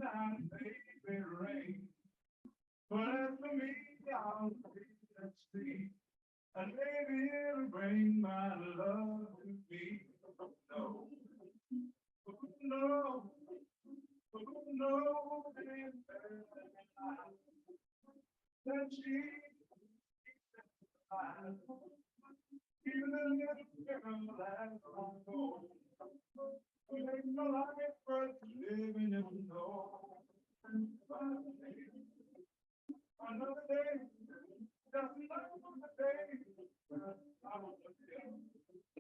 time baby rain. But as for me, I'll wait and see. And maybe it'll bring my love to me. No, no, no, baby. That she, even a little girl that I'm born. Ain't no life worth living if you know. Another day, just another day.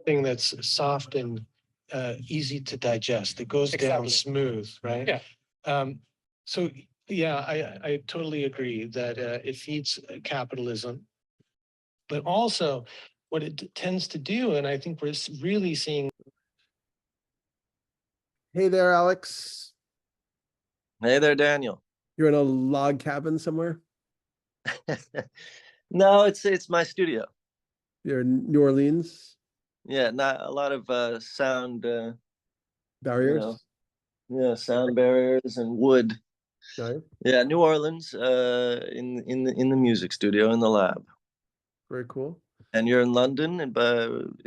Thing that's soft and easy to digest, that goes down Exactly. smooth, right? Yeah. So, yeah, I totally agree that it feeds capitalism. But also, what it tends to do, and I think we're really seeing. Hey there, Alex. Hey there, Daniel. You're in a log cabin somewhere? No, it's my studio. You're in New Orleans? Yeah, not a lot of sound Barriers? sound barriers and wood. Nice. Yeah, New Orleans, in the music studio in the lab. Very cool. And you're in London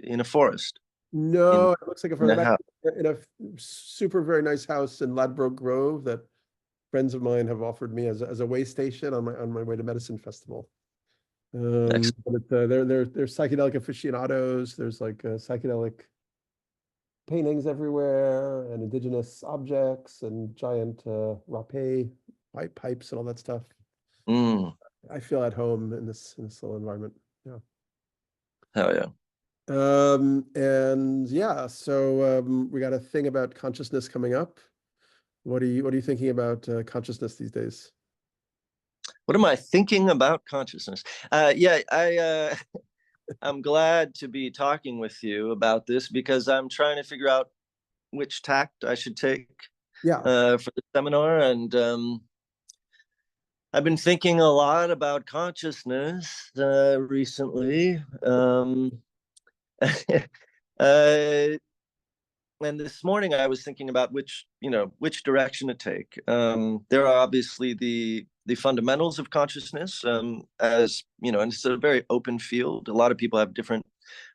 in a forest. No, it looks like in a house. in a super very nice house in Ladbroke Grove that friends of mine have offered me as a way station on my way to Medicine Festival. But they're psychedelic aficionados. There's like psychedelic paintings everywhere and indigenous objects and giant rapé pipes and all that stuff. Mm. I feel at home in this little environment. Yeah. Hell yeah. And yeah, so we got a thing about consciousness coming up. What are you thinking about consciousness these days? What am I thinking about consciousness? I'm glad to be talking with you about this because I'm trying to figure out which tact I should take for the seminar. And I've been thinking a lot about consciousness recently. And this morning I was thinking about which direction to take. There are obviously the fundamentals of consciousness, as you know, and it's a very open field. A lot of people have different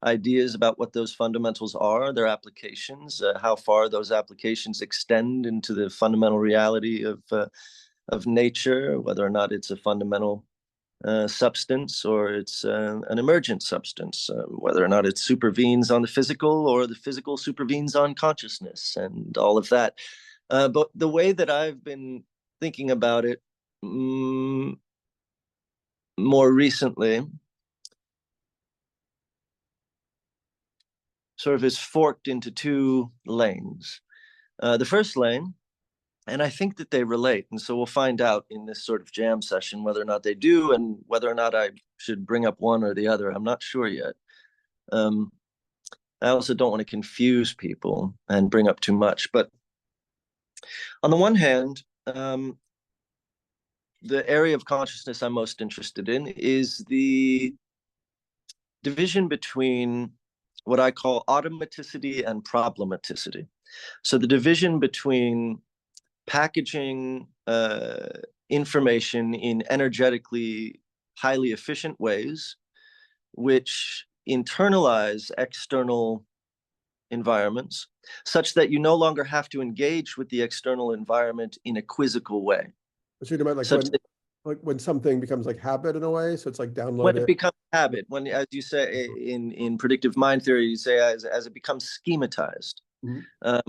ideas about what those fundamentals are, their applications, how far those applications extend into the fundamental reality of nature, whether or not it's a fundamental substance or it's an emergent substance, whether or not it supervenes on the physical or the physical supervenes on consciousness and all of that. But the way that I've been thinking about it more recently sort of is forked into two lanes. The first lane, and I think that they relate. And so we'll find out in this sort of jam session whether or not they do and whether or not I should bring up one or the other. I'm not sure yet. I also don't want to confuse people and bring up too much. But on the one hand, the area of consciousness I'm most interested in is the division between what I call automaticity and problematicity. So the division between packaging information in energetically highly efficient ways, which internalize external environments, such that you no longer have to engage with the external environment in a quizzical way. So you're talking about when something becomes like habit in a way, so it's like downloaded. When it becomes habit, when, as you say in predictive mind theory, you say as it becomes schematized,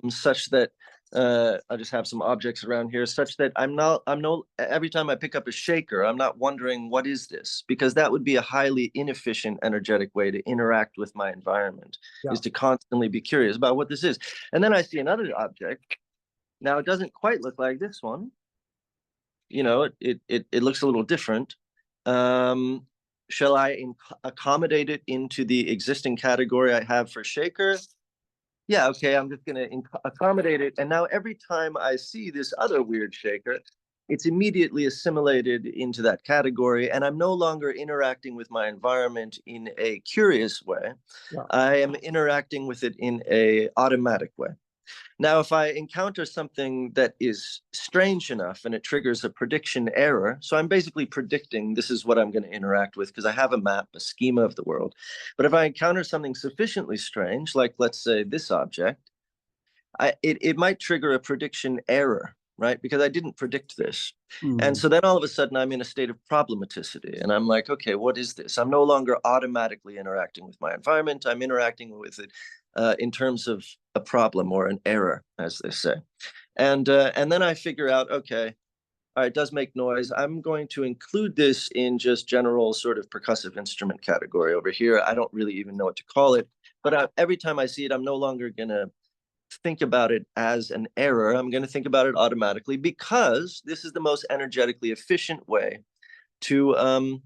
such that I just have some objects around here, such that every time I pick up a shaker, I'm not wondering what is this, because that would be a highly inefficient energetic way to interact with my environment, is to constantly be curious about what this is. And then I see another object. Now it doesn't quite look like this one. You know, it looks a little different. Shall I accommodate it into the existing category I have for shaker? Yeah, okay, I'm just going to accommodate it. And now every time I see this other weird shaker, it's immediately assimilated into that category, and I'm no longer interacting with my environment in a curious way. I am interacting with it in an automatic way. Now, if I encounter something that is strange enough and it triggers a prediction error, so I'm basically predicting this is what I'm going to interact with because I have a map, a schema of the world. But if I encounter something sufficiently strange, like let's say this object, it might trigger a prediction error, right? Because I didn't predict this. And so then all of a sudden I'm in a state of problematicity. And I'm like, okay, what is this? I'm no longer automatically interacting with my environment. I'm interacting with it in terms of a problem or an error, as they say. And then I figure out, okay, all right, it does make noise. I'm going to include this in just general sort of percussive instrument category over here. I don't really even know what to call it. But every time I see it, I'm no longer going to think about it as an error. I'm going to think about it automatically because this is the most energetically efficient way to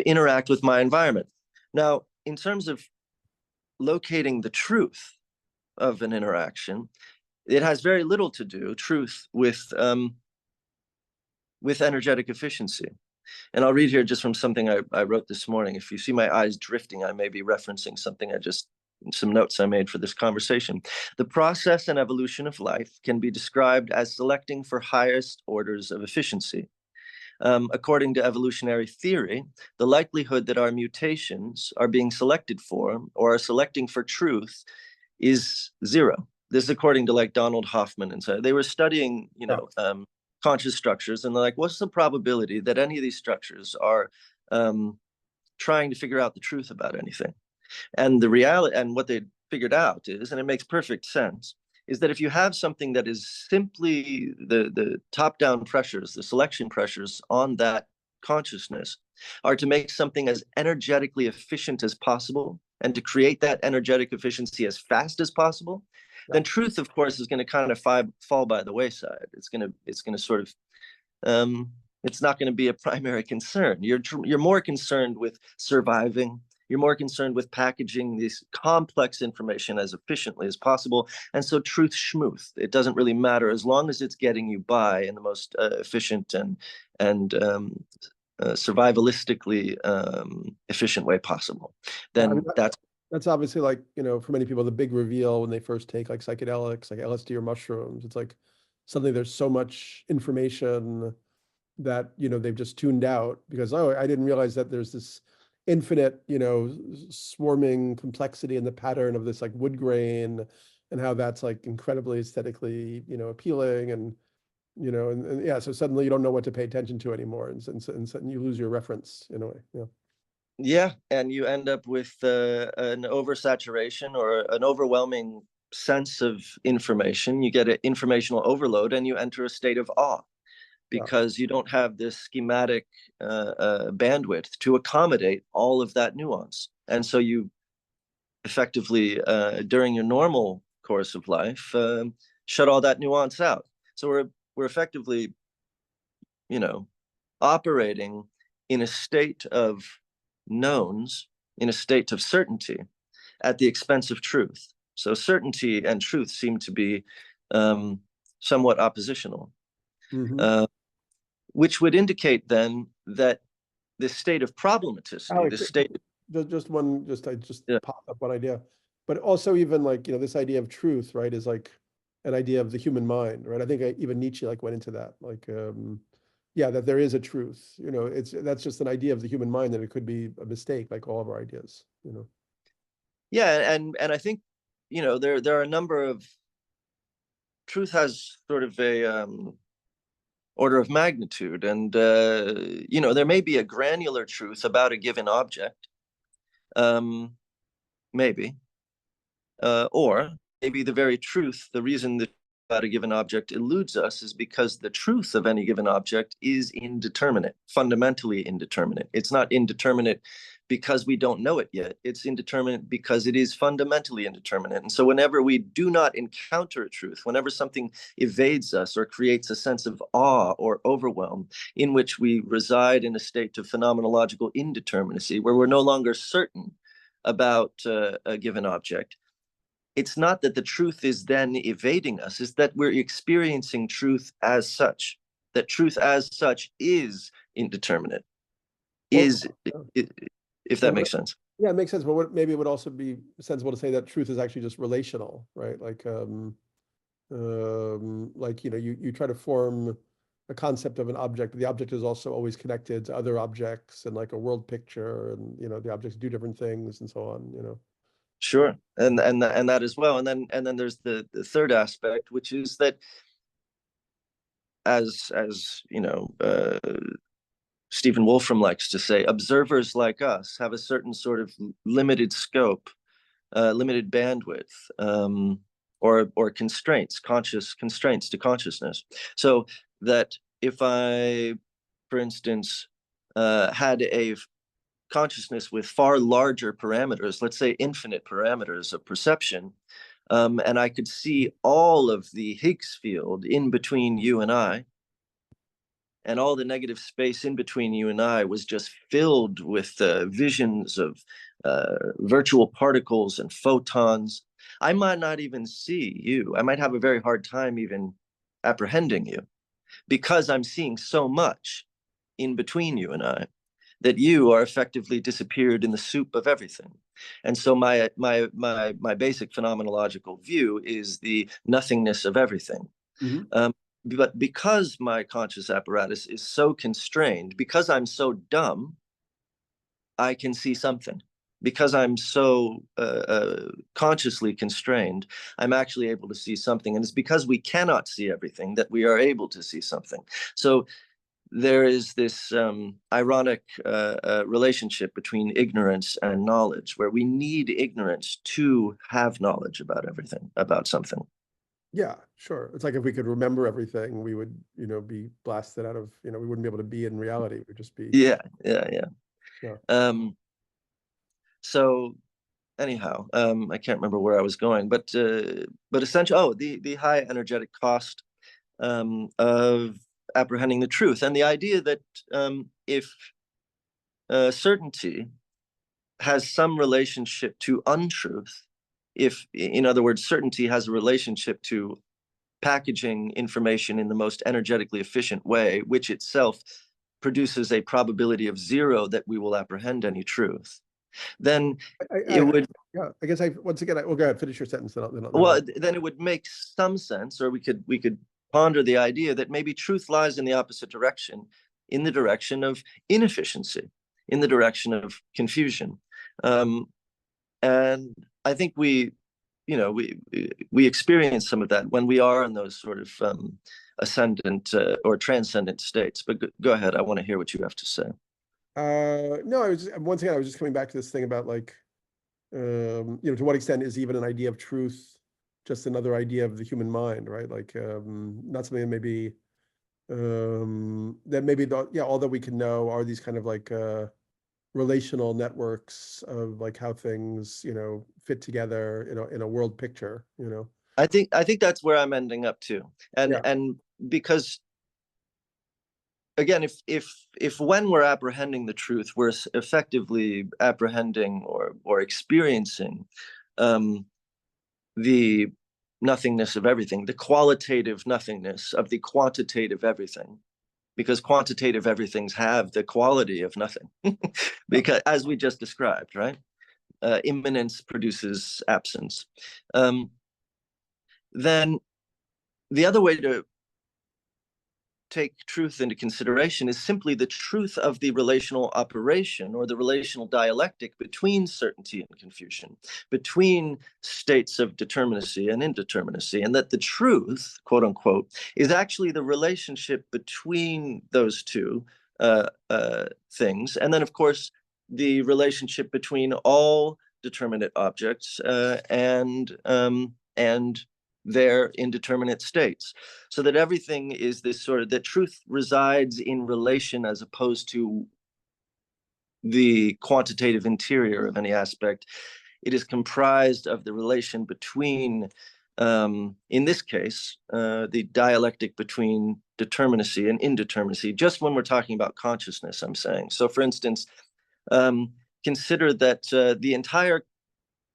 interact with my environment. Now, in terms of locating the truth of an interaction, it has very little to do, truth, with energetic efficiency. And I'll read here just from something I wrote this morning. If you see my eyes drifting, I may be referencing something some notes I made for this conversation. The process and evolution of life can be described as selecting for highest orders of efficiency. According to evolutionary theory, the likelihood that our mutations are being selected for or are selecting for truth is zero. This is according to like Donald Hoffman. And so they were studying, conscious structures, and they're like, what's the probability that any of these structures are trying to figure out the truth about anything? And the reality, and what they figured out is, and it makes perfect sense, is that if you have something that is simply the top-down pressures, the selection pressures on that consciousness are to make something as energetically efficient as possible and to create that energetic efficiency as fast as possible, then truth, of course, is going to kind of fall by the wayside. It's going to sort of it's not going to be a primary concern. You're more concerned with surviving. You're more concerned with packaging this complex information as efficiently as possible. And so truth schmooth, it doesn't really matter as long as it's getting you by in the most efficient and survivalistically efficient way possible. Then that's obviously, like, for many people, the big reveal when they first take like psychedelics, like LSD or mushrooms. It's like suddenly there's so much information that, they've just tuned out because, oh, I didn't realize that there's this infinite, swarming complexity in the pattern of this like wood grain, and how that's like incredibly aesthetically, appealing, and and yeah, so suddenly you don't know what to pay attention to anymore, and you lose your reference in a way. Yeah, and you end up with an oversaturation or an overwhelming sense of information. You get an informational overload, and you enter a state of awe because you don't have this schematic bandwidth to accommodate all of that nuance. And so you effectively, during your normal course of life, shut all that nuance out. So we're effectively, operating in a state of knowns, in a state of certainty, at the expense of truth. So certainty and truth seem to be somewhat oppositional. Mm-hmm. Which would indicate then that this state of problematicity, Alex, this state. I just popped up one idea, but also even like, this idea of truth, right, is like an idea of the human mind, right? I think even Nietzsche like went into that, like, that there is a truth, that's just an idea of the human mind, that it could be a mistake, like all of our ideas, Yeah, and I think, there are a number of, truth has sort of a order of magnitude, and there may be a granular truth about a given object, maybe, or maybe the very truth, the reason that about a given object eludes us is because the truth of any given object is indeterminate, fundamentally indeterminate. It's not indeterminate because we don't know it yet. It's indeterminate because it is fundamentally indeterminate. And so whenever we do not encounter a truth, whenever something evades us or creates a sense of awe or overwhelm, in which we reside in a state of phenomenological indeterminacy, where we're no longer certain about a given object, it's not that the truth is then evading us, it's that we're experiencing truth as such, that truth as such is indeterminate, if that makes sense. Yeah, it makes sense. But maybe it would also be sensible to say that truth is actually just relational, right? Like, you try to form a concept of an object, but the object is also always connected to other objects and like a world picture, and the objects do different things and so on. Sure, and that as well, and then there's the third aspect, which is that as Stephen Wolfram likes to say, observers like us have a certain sort of limited scope, limited bandwidth, or constraints, conscious constraints to consciousness. So that if I, for instance, had a consciousness with far larger parameters, let's say infinite parameters of perception, and I could see all of the Higgs field in between you and I, and all the negative space in between you and I was just filled with visions of virtual particles and photons. I might not even see you. I might have a very hard time even apprehending you, because I'm seeing so much in between you and I, that you are effectively disappeared in the soup of everything. And so my basic phenomenological view is the nothingness of everything. Mhm. But because my conscious apparatus is so constrained, because I'm so dumb, I can see something. Because I'm so consciously constrained, I'm actually able to see something. And it's because we cannot see everything that we are able to see something. So there is this ironic relationship between ignorance and knowledge, where we need ignorance to have knowledge about everything, about something. Yeah, sure. It's like if we could remember everything, we would, be blasted out of, we wouldn't be able to be in reality. We'd just be, Yeah. yeah. So anyhow, I can't remember where I was going, but essentially, the high energetic cost of apprehending the truth, and the idea that if certainty has some relationship to untruth, if, in other words, certainty has a relationship to packaging information in the most energetically efficient way, which itself produces a probability of zero that we will apprehend any truth, then it would, Yeah, I guess once again, well, go ahead, finish your sentence. then it would make some sense, or we could ponder the idea that maybe truth lies in the opposite direction, in the direction of inefficiency, in the direction of confusion. And I think we experience some of that when we are in those sort of ascendant or transcendent states. But go ahead, I want to hear what you have to say. No, once again, I was just coming back to this thing about like, to what extent is even an idea of truth just another idea of the human mind, right? Like, not something that maybe all that we can know are these kind of like relational networks of like how things, fit together, in a world picture. I think that's where I'm ending up too, and Yeah. and because again, if when we're apprehending the truth, we're effectively apprehending or experiencing the nothingness of everything, the qualitative nothingness of the quantitative everything, because quantitative everythings have the quality of nothing, because as we just described, right? Immanence produces absence. Then the other way to take truth into consideration is simply the truth of the relational operation, or the relational dialectic between certainty and confusion, between states of determinacy and indeterminacy, and that the truth, quote unquote, is actually the relationship between those two things. And then, of course, the relationship between all determinate objects and their indeterminate states, so that everything is this sort of, that truth resides in relation as opposed to the quantitative interior of any aspect. It is comprised of the relation between, in this case, the dialectic between determinacy and indeterminacy, just when we're talking about consciousness, I'm saying. So for instance, consider that the entire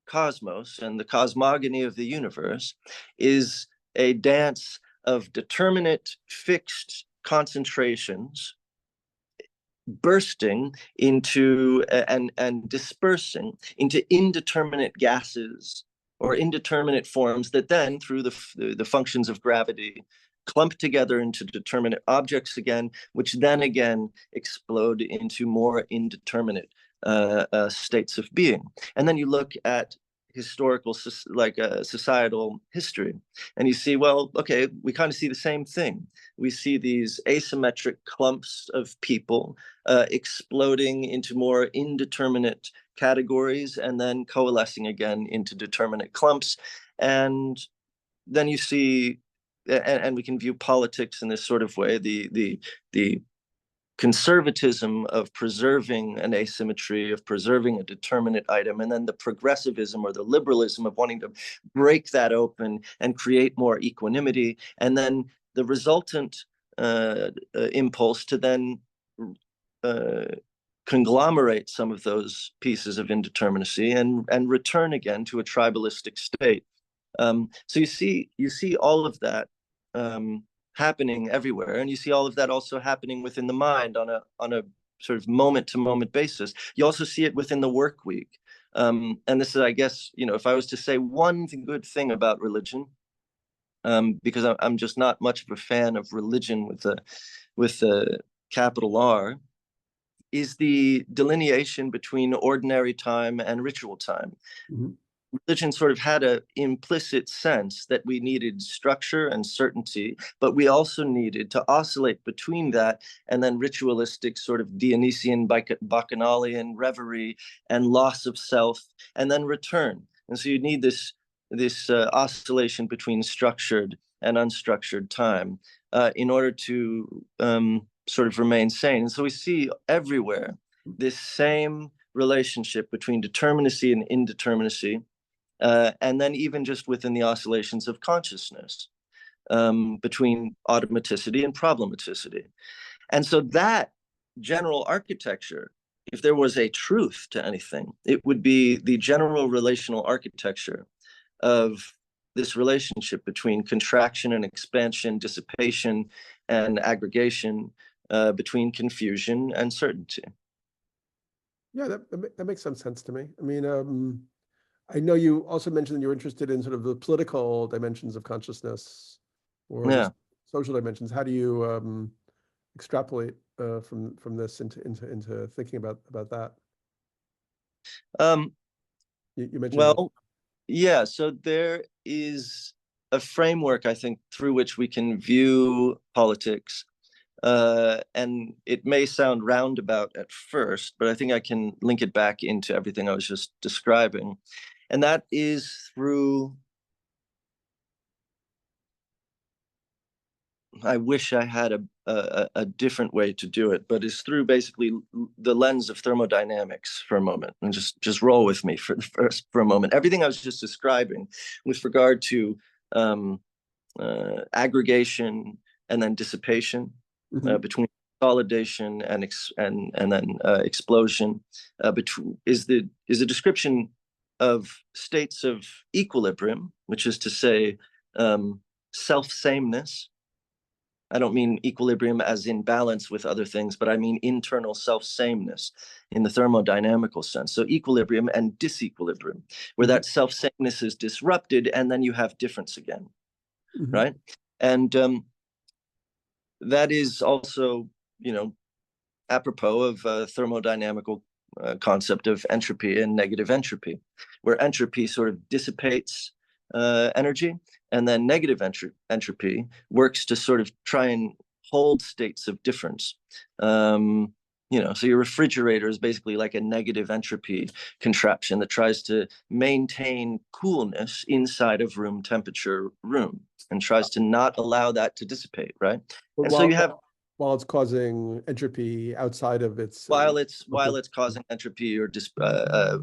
cosmos and the cosmogony of the universe is a dance of determinate fixed concentrations bursting into and dispersing into indeterminate gases or indeterminate forms that then, through the functions of gravity, clump together into determinate objects again, which then again explode into more indeterminate states of being. And then you look at historical, societal history, and you see, well, okay, we kind of see the same thing. We see these asymmetric clumps of people exploding into more indeterminate categories and then coalescing again into determinate clumps. And then you see, and we can view politics in this sort of way, the conservatism of preserving an asymmetry, of preserving a determinate item, and then the progressivism or the liberalism of wanting to break that open and create more equanimity, and then the resultant impulse to then conglomerate some of those pieces of indeterminacy and return again to a tribalistic state. So you see all of that happening everywhere, and you see all of that also happening within the mind on a sort of moment to moment basis. You also see it within the work week, and this is, I guess, if I was to say one good thing about religion, because I'm just not much of a fan of religion with the capital R, is the delineation between ordinary time and ritual time. Mm-hmm. Religion sort of had an implicit sense that we needed structure and certainty, but we also needed to oscillate between that and then ritualistic sort of Dionysian, bacchanalian reverie and loss of self, and then return. And so you need this oscillation between structured and unstructured time in order to sort of remain sane. And so we see everywhere this same relationship between determinacy and indeterminacy. And then even just within the oscillations of consciousness, between automaticity and problematicity. And so that general architecture, if there was a truth to anything, it would be the general relational architecture of this relationship between contraction and expansion, dissipation and aggregation, between confusion and certainty. Yeah, that makes some sense to me. I mean, I know you also mentioned that you're interested in sort of the political dimensions of consciousness or the social dimensions. How do you extrapolate from this into thinking about that? You mentioned. Well, yeah. So there is a framework, I think, through which we can view politics. And it may sound roundabout at first, but I think I can link it back into everything I was just describing. And that is through, I wish I had a different way to do it, but it's through basically the lens of thermodynamics for a moment, and just roll with me for a moment. Everything I was just describing with regard to aggregation and then dissipation, mm-hmm. Between consolidation and then explosion, is a description of states of equilibrium, which is to say self-sameness. I don't mean equilibrium as in balance with other things, but I mean internal self-sameness in the thermodynamical sense. So equilibrium and disequilibrium, where that self-sameness is disrupted and then you have difference again, right? And that is also, apropos of thermodynamical concept of entropy and negative entropy, where entropy sort of dissipates energy, and then negative entropy works to sort of try and hold states of difference. So your refrigerator is basically like a negative entropy contraption that tries to maintain coolness inside of room temperature and tries to not allow that to dissipate, right? But and so you have, while it's causing entropy outside of its while it's causing entropy or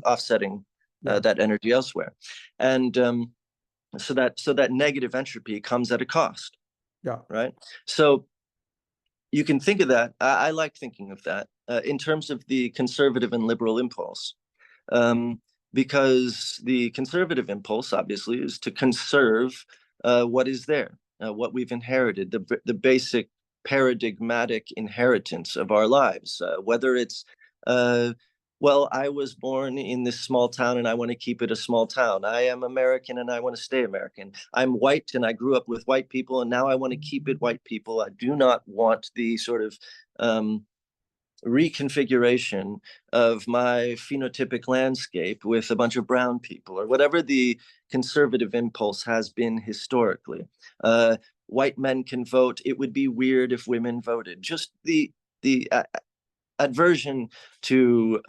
offsetting that energy elsewhere, and so that negative entropy comes at a cost. Yeah. Right. So you can think of that. I like thinking of that in terms of the conservative and liberal impulse, because the conservative impulse obviously is to conserve what is there, what we've inherited, the basic paradigmatic inheritance of our lives, whether it's well, I was born in this small town and I want to keep it a small town. I am American and I want to stay American. I'm white and I grew up with white people and now I want to keep it white people. I do not want the sort of reconfiguration of my phenotypic landscape with a bunch of brown people, or whatever the conservative impulse has been historically. White men can vote. It would be weird if women voted. Just the aversion to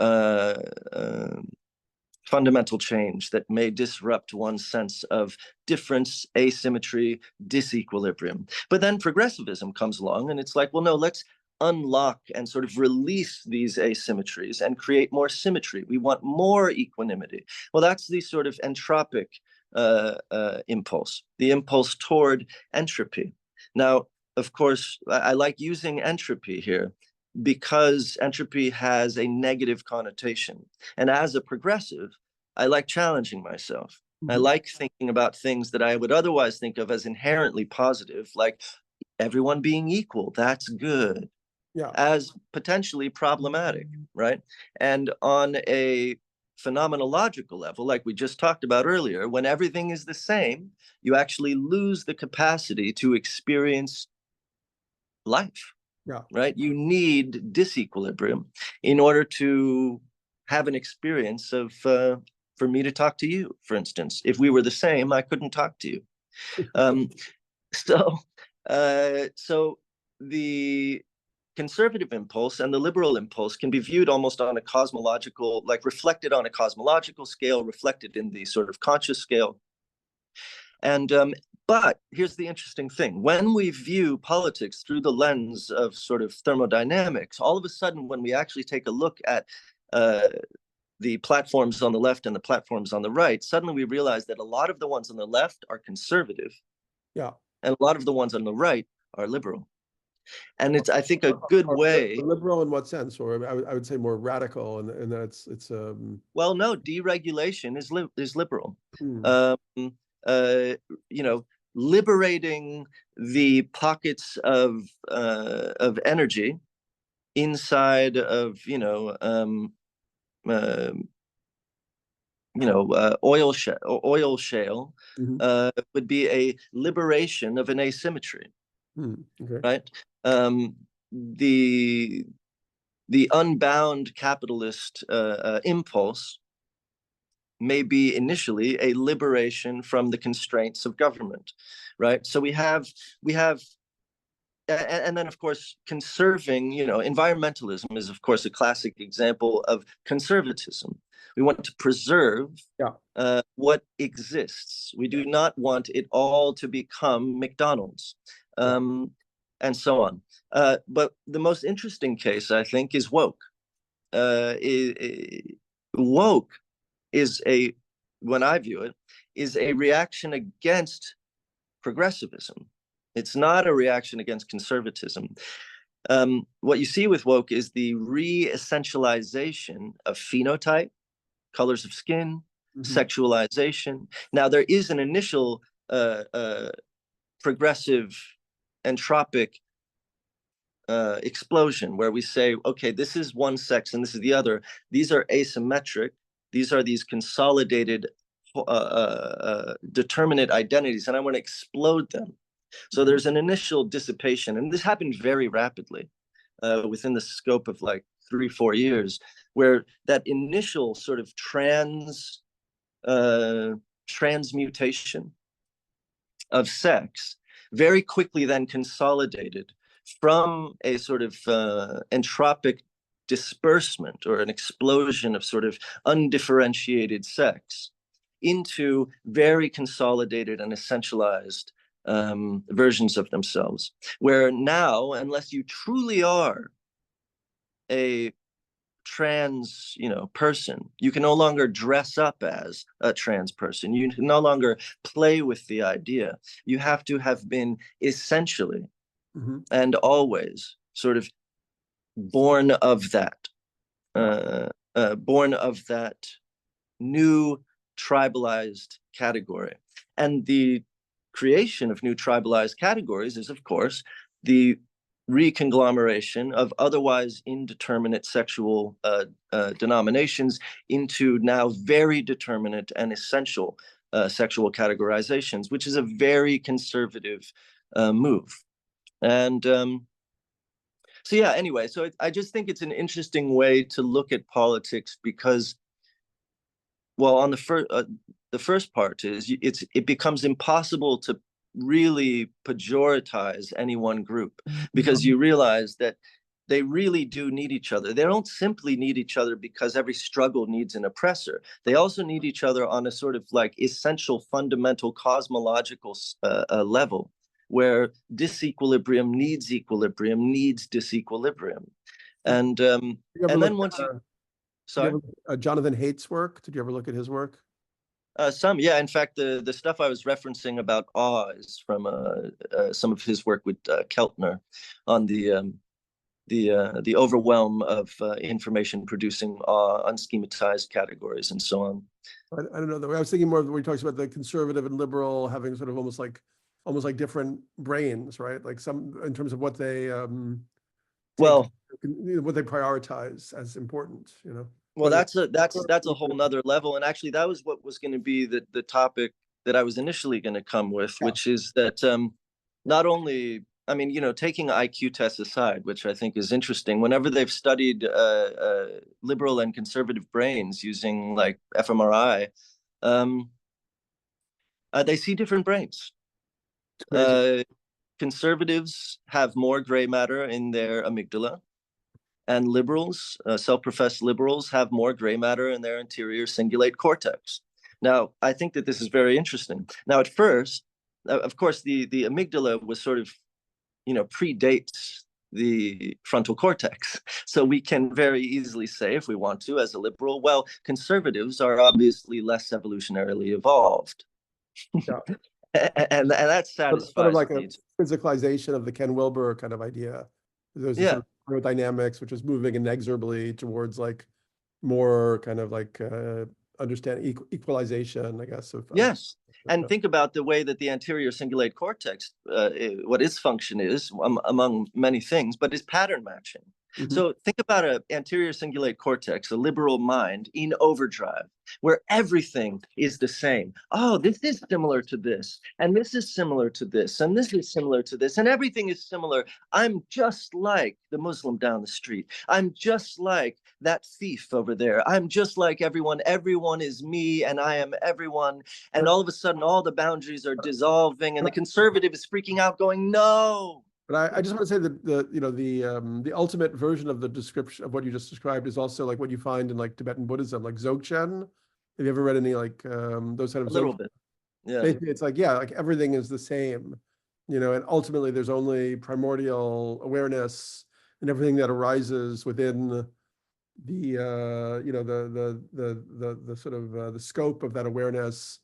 fundamental change that may disrupt one's sense of difference, asymmetry, disequilibrium. But then progressivism comes along and it's like, well, no, let's unlock and sort of release these asymmetries and create more symmetry. We want more equanimity. Well, that's the sort of entropic impulse, the impulse toward entropy. Now, of course, I like using entropy here because entropy has a negative connotation. And as a progressive, I like challenging myself. I like thinking about things that I would otherwise think of as inherently positive, like everyone being equal, that's good, as potentially problematic, right? And on a phenomenological level, like we just talked about earlier, when everything is the same, you actually lose the capacity to experience life. Right? You need disequilibrium in order to have an experience of, for me to talk to you, for instance. If we were the same, I couldn't talk to you. So the conservative impulse and the liberal impulse can be viewed almost on a cosmological, like reflected on a cosmological scale, reflected in the sort of conscious scale. And but here's the interesting thing. When we view politics through the lens of sort of thermodynamics, all of a sudden, when we actually take a look at the platforms on the left and the platforms on the right, suddenly we realize that a lot of the ones on the left are conservative. And a lot of the ones on the right are liberal. And it's, I think, a good way. Liberal in what sense? Or I would say more radical, and that's well, no, deregulation is liberal. You know, liberating the pockets of energy inside of oil shale would be a liberation of an asymmetry, right? The unbound capitalist impulse may be initially a liberation from the constraints of government, right? So we have, and then of course, conserving, environmentalism is of course a classic example of conservatism. We want to preserve what exists. We do not want it all to become McDonald's, and so on. But the most interesting case, I think, is woke. Woke is when I view it, is a reaction against progressivism. It's not a reaction against conservatism. What you see with woke is the re-essentialization of phenotype, colors of skin, sexualization. Now, there is an initial progressive entropic explosion where we say, okay, this is one sex and this is the other. These are asymmetric. These are these consolidated determinate identities, and I want to explode them. So there's an initial dissipation, and this happened very rapidly within the scope of like 3-4 years, where that initial sort of transmutation of sex very quickly then consolidated from a sort of entropic disbursement or an explosion of sort of undifferentiated sex into very consolidated and essentialized versions of themselves, where now, unless you truly are a trans person, you can no longer dress up as a trans person. You can no longer play with the idea. You have to have been essentially and always sort of born of that new tribalized category. And the creation of new tribalized categories is, of course, the reconglomeration of otherwise indeterminate sexual denominations into now very determinate and essential sexual categorizations, which is a very conservative move. And so yeah, anyway, so I just think it's an interesting way to look at politics because, well, on the first part is it becomes impossible to really pejoritize any one group because you realize that they really do need each other. They don't simply need each other because every struggle needs an oppressor. They also need each other on a sort of like essential, fundamental, cosmological level, where disequilibrium needs disequilibrium. And then once you, sorry? Jonathan Haidt's work, did you ever look at his work? Some, yeah. In fact, the stuff I was referencing about awe is from some of his work with Keltner on the overwhelm of information producing awe, unschematized categories, and so on. I don't know. I was thinking more of where he talks about the conservative and liberal having sort of almost like different brains, right? Like some in terms of what they what they prioritize as important, you know. Well, that's a whole nother level. And actually, that was what was going to be the topic that I was initially going to come with, which is that not only, I mean, you know, taking IQ tests aside, which I think is interesting, whenever they've studied liberal and conservative brains using like fMRI, they see different brains. Conservatives have more gray matter in their amygdala. And liberals, self-professed liberals, have more gray matter in their anterior cingulate cortex. Now, I think that this is very interesting. Now, at first, of course, the amygdala was sort of, you know, predates the frontal cortex. So we can very easily say, if we want to, as a liberal, well, conservatives are obviously less evolutionarily evolved. Yeah. and that satisfies sort of like a physicalization of the Ken Wilber kind of idea. There's sort of aerodynamics, which is moving inexorably towards like more kind of like understand equalization, I guess. Yes. And think about the way that the anterior cingulate cortex, what its function is, among many things, but is pattern matching. Mm-hmm. So think about an anterior cingulate cortex, a liberal mind in overdrive, where everything is the same. Oh, this is similar to this, and this is similar to this, and this is similar to this, and everything is similar. I'm just like the Muslim down the street. I'm just like that thief over there. I'm just like everyone. Everyone is me, and I am everyone. And all of a sudden, all the boundaries are dissolving, and the conservative is freaking out, going, no. But I just want to say that the ultimate version of the description of what you just described is also like what you find in like Tibetan Buddhism, like Dzogchen. Have you ever read any like those kind of? A little bit. Yeah. Basically, it's like like everything is the same, you know, and ultimately there's only primordial awareness, and everything that arises within the you know the sort of the scope of that awareness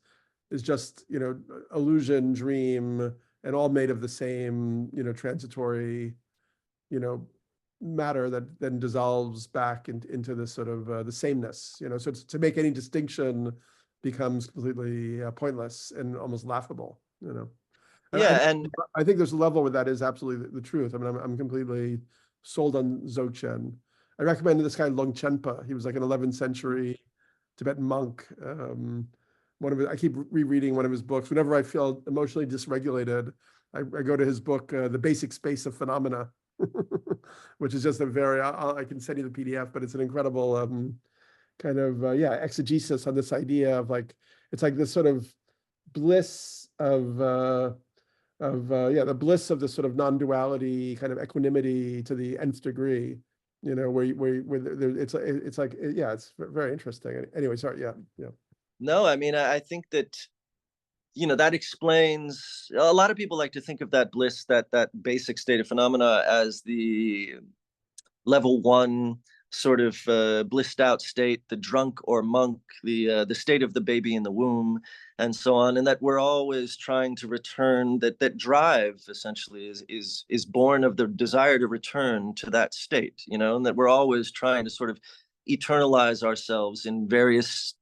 is just, you know, illusion, dream, and all made of the same, you know, transitory, you know, matter that then dissolves back into this sort of the sameness, you know. So to make any distinction becomes completely pointless and almost laughable, you know. And I think there's a level where that is absolutely the truth. I mean, I'm completely sold on Dzogchen. I recommended this guy Longchenpa. He was like an 11th century Tibetan monk. I keep rereading one of his books. Whenever I feel emotionally dysregulated, I go to his book, The Basic Space of Phenomena, which is just a very, I can send you the PDF, but it's an incredible kind of, exegesis on this idea of like, it's like this sort of bliss of the bliss of the sort of non-duality, kind of equanimity to the nth degree, you know, where it's like, it's very interesting. Anyway, sorry, yeah. No, I mean, I think that, you know, that explains, a lot of people like to think of that bliss, that basic state of phenomena as the level one sort of blissed out state, the drunk or monk, the state of the baby in the womb, and so on, and that we're always trying to return, that drive essentially is born of the desire to return to that state, you know, and that we're always trying to sort of eternalize ourselves in various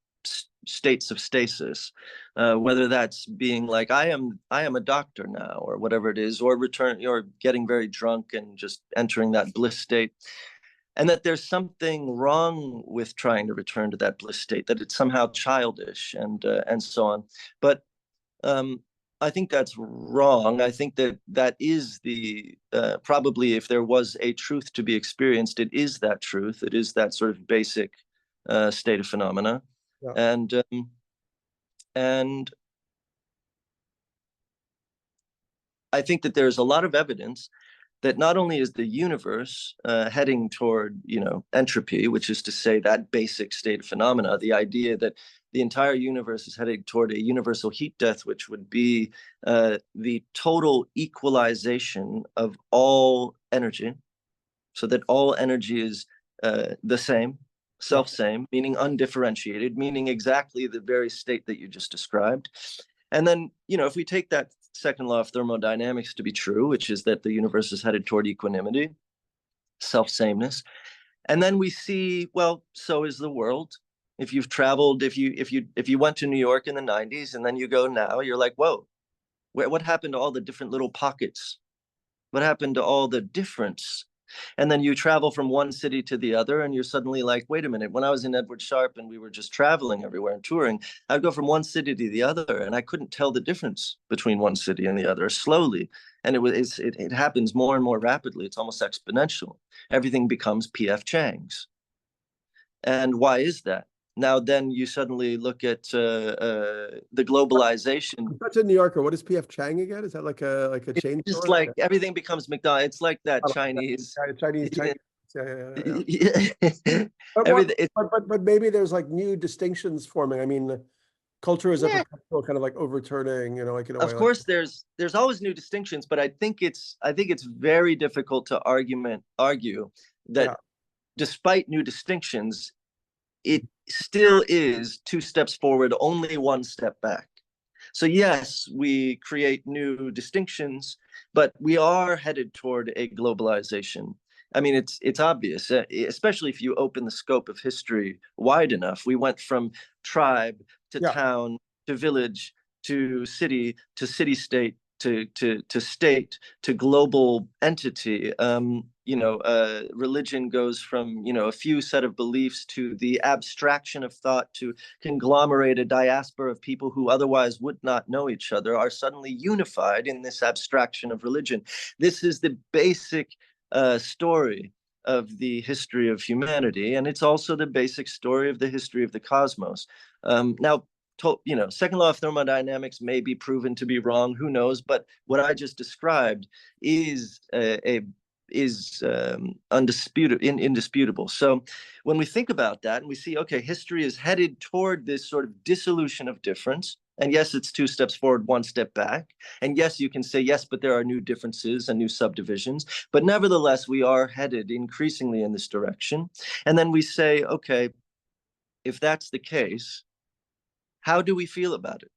states of stasis, whether that's being like, I am a doctor now, or whatever it is, or getting very drunk and just entering that bliss state, and that there's something wrong with trying to return to that bliss state, that it's somehow childish, and so on. But I think that's wrong. I think that is the probably, if there was a truth to be experienced, it is that truth. It is that sort of basic state of phenomena, Yeah. And I think that there's a lot of evidence that not only is the universe heading toward, entropy, which is to say that basic state of phenomena, the idea that the entire universe is heading toward a universal heat death, which would be the total equalization of all energy, so that all energy is the same, self-same, meaning undifferentiated, meaning exactly the very state that you just described. And then, if we take that second law of thermodynamics to be true, which is that the universe is headed toward equanimity, self-sameness, and then we see, well, so is the world. If you've traveled, if you went to New York in the 90s and then you go now, you're like, whoa, what happened to all the different little pockets? What happened to all the difference? And then you travel from one city to the other, and you're suddenly like, wait a minute, when I was in Edward Sharp and we were just traveling everywhere and touring, I'd go from one city to the other, and I couldn't tell the difference between one city and the other, slowly. And it happens more and more rapidly. It's almost exponential. Everything becomes P.F. Chang's. And why is that? Now, then you suddenly look at the globalization. I'm such a New Yorker. What is P.F. Chang again? Is that like a chain It's store? like everything becomes McDonald's. It's like that Chinese. Chinese. Yeah. Everything. But maybe there's like new distinctions forming. I mean, culture is a perpetual kind of like overturning, like in a way. Of course, there's always new distinctions, but I think it's very difficult to argue that despite new distinctions, it still is two steps forward, only one step back. So yes, we create new distinctions, but we are headed toward a globalization. I mean, it's obvious, especially if you open the scope of history wide enough. We went from tribe to town to village to city-state to state to global entity. Religion goes from a few set of beliefs to the abstraction of thought, to conglomerate a diaspora of people who otherwise would not know each other are suddenly unified in this abstraction of religion. This is the basic story of the history of humanity, and it's also the basic story of the history of the cosmos. Now, second law of thermodynamics may be proven to be wrong. Who knows? But what I just described is indisputable. So when we think about that and we see, okay, history is headed toward this sort of dissolution of difference. And yes, it's two steps forward, one step back. And yes, you can say, yes, but there are new differences and new subdivisions. But nevertheless, we are headed increasingly in this direction. And then we say, okay, if that's the case, how do we feel about it?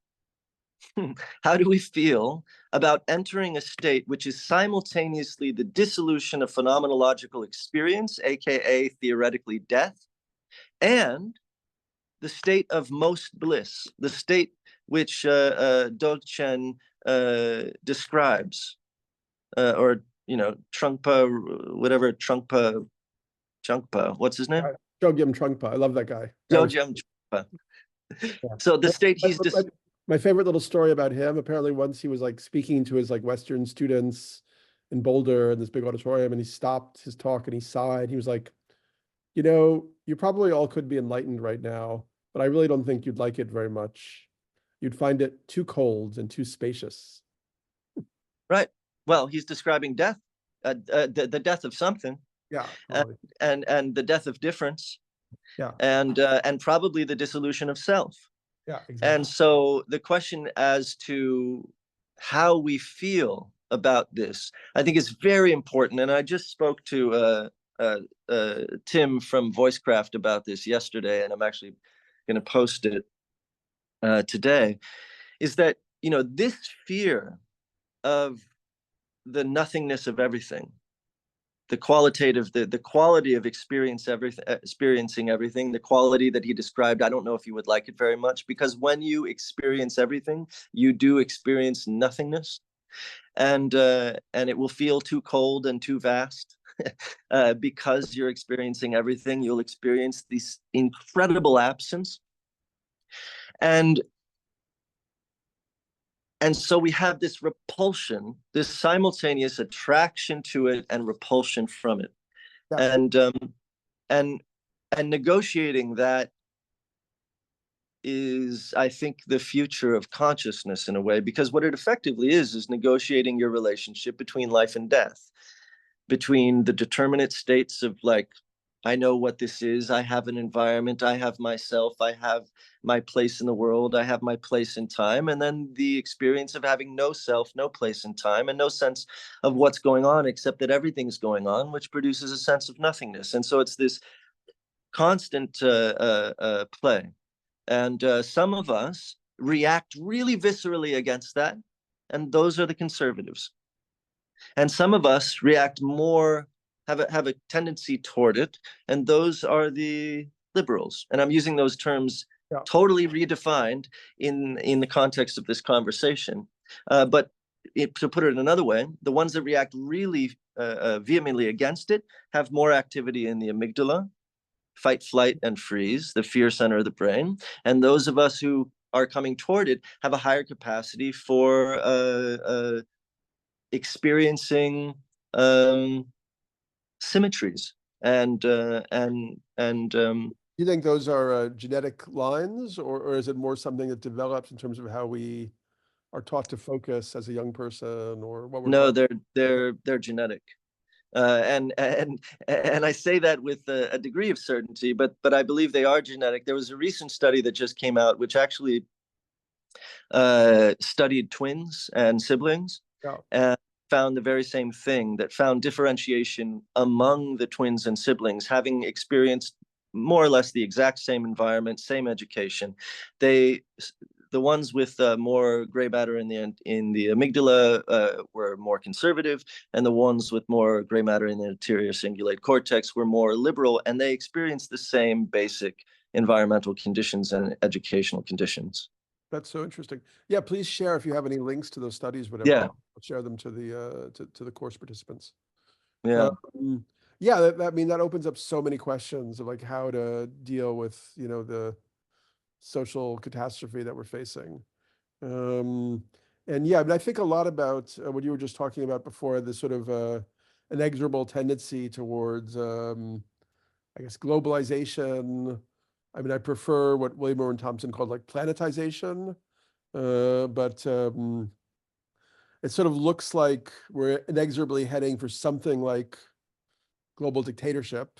How do we feel about entering a state which is simultaneously the dissolution of phenomenological experience, aka theoretically death, and the state of most bliss, the state which Dzogchen describes, or Trungpa, what's his name? Chogyam Trungpa. I love that guy. Chogyam Trungpa. So the state he's just. My favorite little story about him, apparently once he was like speaking to his like Western students in Boulder in this big auditorium, and he stopped his talk and he sighed. He was like, you probably all could be enlightened right now, but I really don't think you'd like it very much. You'd find it too cold and too spacious. Right. Well, he's describing death, the death of something. Yeah. Totally. And the death of difference. Yeah. And probably the dissolution of self. Yeah, exactly. And so the question as to how we feel about this, I think, is very important. And I just spoke to Tim from Voicecraft about this yesterday, and I'm actually going to post it today, is that, this fear of the nothingness of everything, qualitative, the quality of experiencing everything, the quality that he described. I don't know if you would like it very much, because when you experience everything, you do experience nothingness, and it will feel too cold and too vast. Because you're experiencing everything, you'll experience this incredible absence, and so we have this repulsion, this simultaneous attraction to it and repulsion from it. Yeah. And negotiating that is, I think, the future of consciousness in a way, because what it effectively is negotiating your relationship between life and death, between the determinate states of, like, I know what this is, I have an environment, I have myself, I have my place in the world, I have my place in time, and then the experience of having no self, no place in time, and no sense of what's going on except that everything's going on, which produces a sense of nothingness. And so it's this constant play. And some of us react really viscerally against that, and those are the conservatives. And some of us react more, have a tendency toward it, and those are the liberals. And I'm using those terms totally redefined in the context of this conversation. But to put it another way, the ones that react really vehemently against it have more activity in the amygdala, fight, flight, and freeze, the fear center of the brain. And those of us who are coming toward it have a higher capacity for experiencing symmetries and you think those are genetic lines, or is it more something that develops in terms of how we are taught to focus as a young person, or what we're no, they're genetic. And I say that with a degree of certainty, but I believe they are genetic. There was a recent study that just came out, which actually studied twins and siblings, and found the very same thing, that found differentiation among the twins and siblings, having experienced more or less the exact same environment, same education. The ones with more gray matter in the amygdala were more conservative, and the ones with more gray matter in the anterior cingulate cortex were more liberal, and they experienced the same basic environmental conditions and educational conditions. That's so interesting. Yeah, please share if you have any links to those studies, whatever. Yeah. I'll share them to the course participants. Yeah. Yeah, I mean, that opens up so many questions of like how to deal with, the social catastrophe that we're facing. And yeah, but I think a lot about what you were just talking about before, the sort of inexorable tendency towards, I guess, globalization. I mean, I prefer what William Owen Thompson called like planetization, but it sort of looks like we're inexorably heading for something like global dictatorship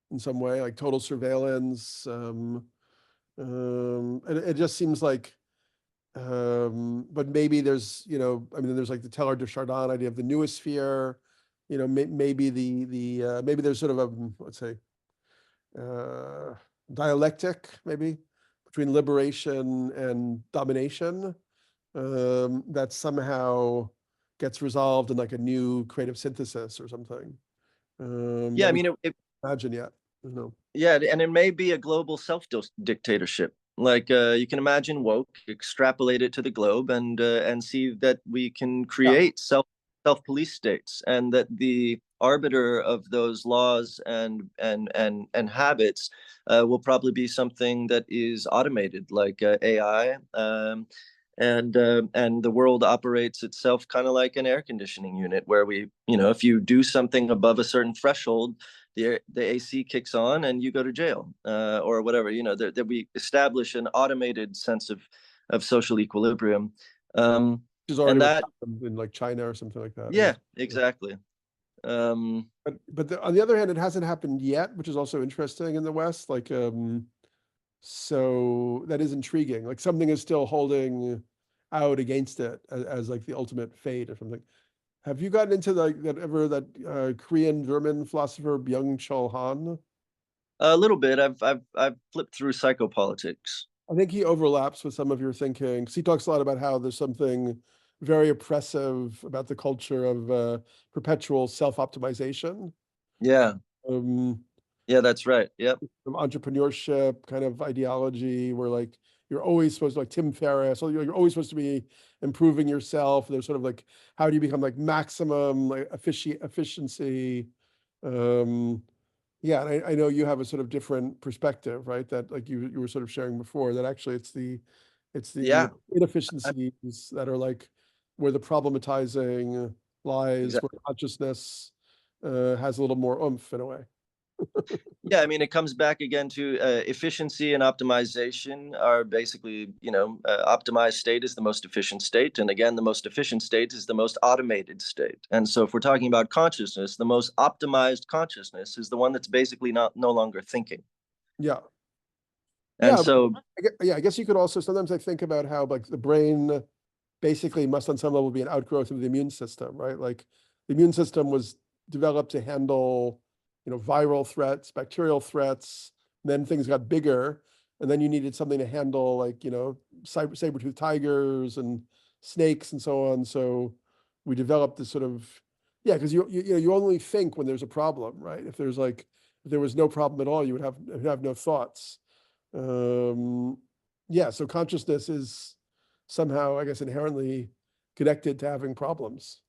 in some way, like total surveillance. And it just seems like, but maybe there's, I mean, there's like the Teilhard de Chardin idea of the noosphere, maybe maybe there's sort of a, let's say, dialectic maybe between liberation and domination that somehow gets resolved in like a new creative synthesis or something. Yeah, I mean, imagine yet. No. Yeah, and it may be a global self-dictatorship. Like you can imagine woke, extrapolate it to the globe, and see that we can create self-police states, and that the arbiter of those laws and habits will probably be something that is automated, like AI. And the world operates itself kind of like an air conditioning unit, where we, if you do something above a certain threshold, the AC kicks on and you go to jail, or whatever. That we establish an automated sense of social equilibrium. Which is already in like China or something like that. Yeah, exactly. But on the other hand, it hasn't happened yet, which is also interesting in the West. Like, so that is intriguing. Like something is still holding out against it as like the ultimate fate or something. Have you gotten into that Korean German philosopher Byung-Chul Han? A little bit. I've flipped through Psychopolitics. I think he overlaps with some of your thinking. He talks a lot about how there's something very oppressive about the culture of perpetual self-optimization. Yeah. Um, Yeah, that's right. Yep. entrepreneurship kind of ideology where like you're always supposed to, like Tim Ferriss, so you're always supposed to be improving yourself. There's sort of like, how do you become like maximum like efficiency? Um, yeah, and I know you have a sort of different perspective, right? That like you were sort of sharing before, that actually it's the Yeah. inefficiencies that are like where the problematizing lies, where Exactly. consciousness has a little more oomph in a way. Yeah, I mean, it comes back again to efficiency and optimization are basically, optimized state is the most efficient state. And again, the most efficient state is the most automated state. And so if we're talking about consciousness, the most optimized consciousness is the one that's basically no longer thinking. Yeah. And Yeah, so, yeah, I guess you could also, sometimes I think about how like the brain basically must on some level be an outgrowth of the immune system, right? Like the immune system was developed to handle, viral threats, bacterial threats, then things got bigger, and then you needed something to handle like, saber-toothed tigers and snakes and so on. So we developed this sort of, yeah, because you only think when there's a problem, right? If there was no problem at all, you would have no thoughts. Um, yeah, so consciousness is somehow, I guess, inherently connected to having problems.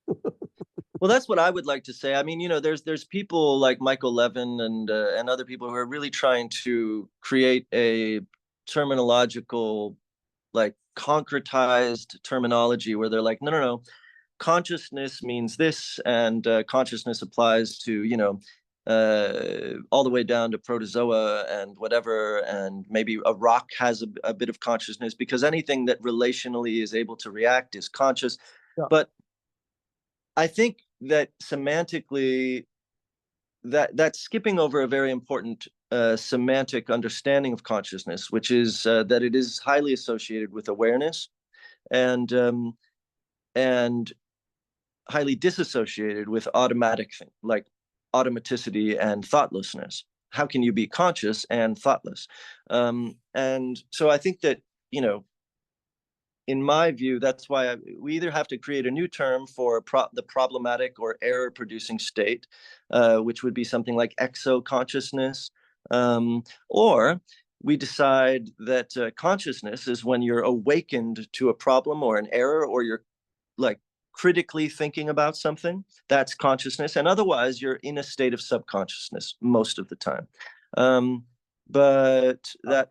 well, that's what I would like to say. I mean, there's people like Michael Levin and other people who are really trying to create a terminological, like concretized terminology where they're like, no, consciousness means this, and consciousness applies to all the way down to protozoa and whatever, and maybe a rock has a bit of consciousness because anything that relationally is able to react is conscious. Yeah. But I think that semantically, that's skipping over a very important semantic understanding of consciousness, which is that it is highly associated with awareness, and and highly disassociated with automatic thing, like automaticity and thoughtlessness. How can you be conscious and thoughtless? And so I think that, in my view, that's why we either have to create a new term for the problematic or error producing state, which would be something like exo-consciousness, or we decide that consciousness is when you're awakened to a problem or an error, or you're like critically thinking about something. That's consciousness, and otherwise you're in a state of subconsciousness most of the time. But that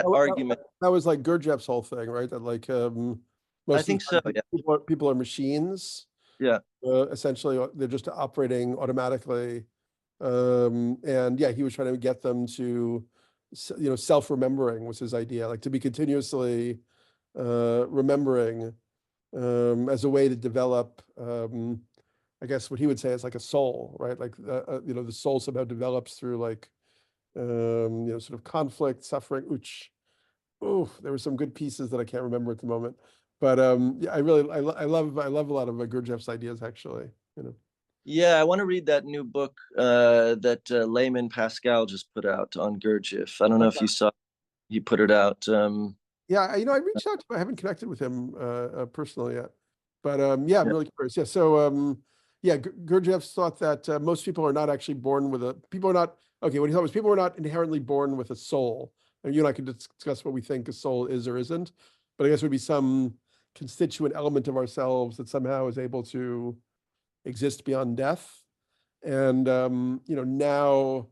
argument, That was like Gurdjieff's whole thing, right? That like I most of think the so. time Yeah. people are machines. Yeah. Essentially, they're just operating automatically. And yeah, he was trying to get them to, self-remembering was his idea, like to be continuously remembering as a way to develop, I guess what he would say is like a soul, right? Like, the soul somehow develops through like, sort of conflict, suffering, which, oh, there were some good pieces that I can't remember at the moment. But yeah, I love a lot of Gurdjieff's ideas, actually, Yeah, I want to read that new book that Layman Pascal just put out on Gurdjieff. I don't know if you saw, he put it out. Yeah, I reached out to him. I haven't connected with him personally yet, but yeah, I'm Yeah. really curious. Yeah, so yeah, Gurdjieff thought that most people are not actually born with a. People are not okay. What he thought was people are not inherently born with a soul. And you and I could discuss what we think a soul is or isn't, but I guess it would be some constituent element of ourselves that somehow is able to exist beyond death. And now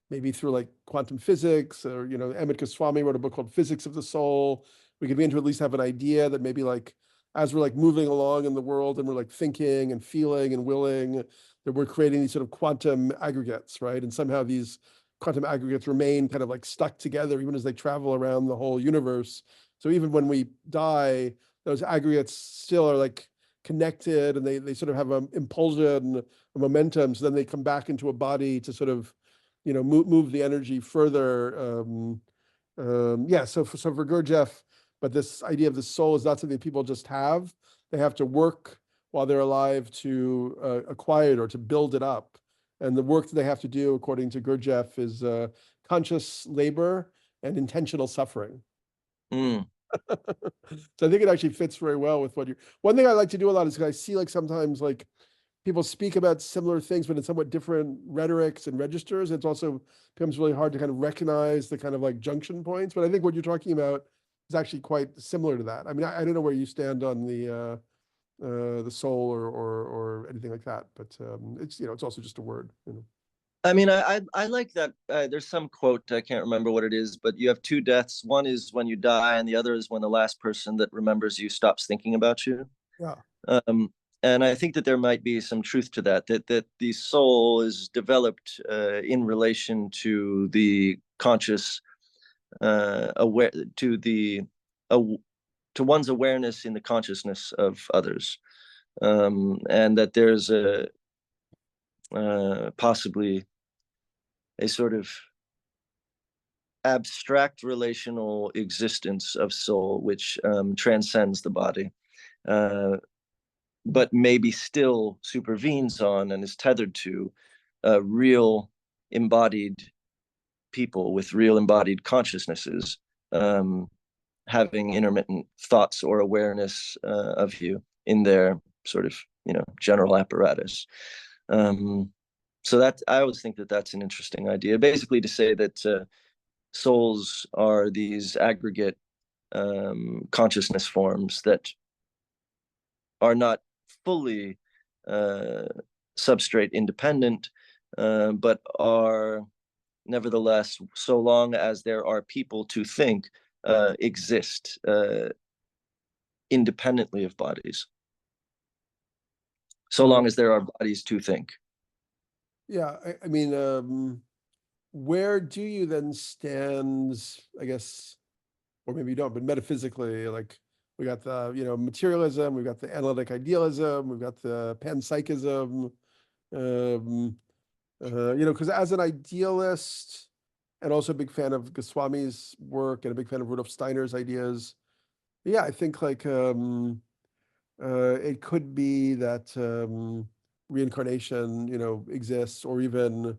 maybe through like quantum physics, or Emmett Goswami wrote a book called Physics of the Soul. We could begin to at least have an idea that maybe like as we're like moving along in the world and we're like thinking and feeling and willing, that we're creating these sort of quantum aggregates, right? And somehow these quantum aggregates remain kind of like stuck together even as they travel around the whole universe. So even when we die, those aggregates still are like connected, and they sort of have an impulsion, a momentum. So then they come back into a body to sort of, move the energy further. Yeah. So for Gurdjieff, but this idea of the soul is not something people just have. They have to work while they're alive to acquire it or to build it up. And the work that they have to do, according to Gurdjieff, is conscious labor and intentional suffering. Mm. So I think it actually fits very well with what you're. One thing I like to do a lot is because I see like sometimes like people speak about similar things, but in somewhat different rhetorics and registers. It's also becomes really hard to kind of recognize the kind of like junction points. But I think what you're talking about is actually quite similar to that. I mean, I don't know where you stand on the soul or anything like that, but it's, you know, it's also just a word, you know. I mean, I like that. There's some quote, I can't remember what it is, but you have two deaths. One is when you die, and the other is when the last person that remembers you stops thinking about you. Yeah. And I think that there might be some truth to that. That the soul is developed in relation to the conscious, aware to the uh, to one's awareness in the consciousness of others, and that there's a possibly a sort of abstract relational existence of soul which transcends the body, but maybe still supervenes on and is tethered to real embodied people with real embodied consciousnesses, having intermittent thoughts or awareness of you in their sort of, you know, general apparatus. So that I always think that that's an interesting idea, basically to say that souls are these aggregate consciousness forms that are not fully substrate independent, but are nevertheless, so long as there are people to think, exist independently of bodies. So long as there are bodies to think. Yeah, I mean, where do you then stand, I guess, or maybe you don't, but metaphysically, like we got the, you know, materialism, we've got the analytic idealism, we've got the panpsychism, you know, because as an idealist and also a big fan of Goswami's work and a big fan of Rudolf Steiner's ideas, yeah, I think like it could be that reincarnation, you know, exists, or even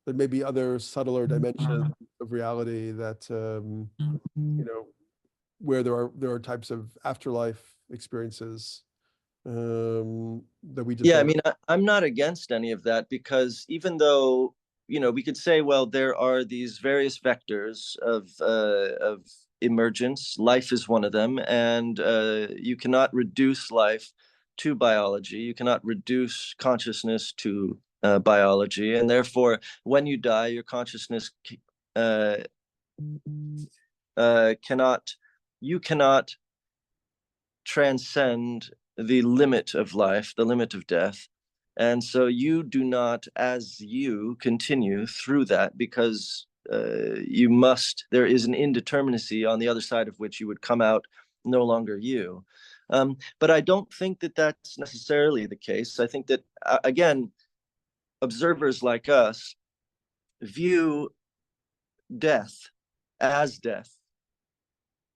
there may be other subtler dimensions of reality that you know, where there are types of afterlife experiences that we just Yeah, I don't. mean, I'm not against any of that, because even though, you know, we could say, well, there are these various vectors of emergence. Life is one of them, and you cannot reduce life to biology. You cannot reduce consciousness to biology, and therefore, when you die, your consciousness uh, cannot, you cannot transcend the limit of life, the limit of death. And so you do not, as you, continue through that, because you must, there is an indeterminacy on the other side of which you would come out no longer you. But I don't think that that's necessarily the case. I think that, again, observers like us view death as death,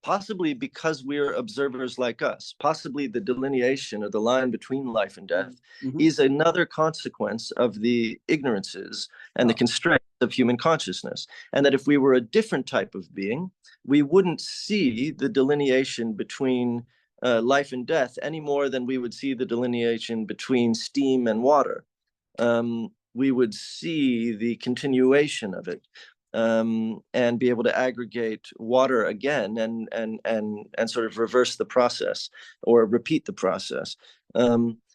possibly because we're observers like us. Possibly the delineation or the line between life and death is another consequence of the ignorances and the constraints of human consciousness. And that if we were a different type of being, we wouldn't see the delineation between life and death any more than we would see the delineation between steam and water. We would see the continuation of it, and be able to aggregate water again and sort of reverse the process or repeat the process.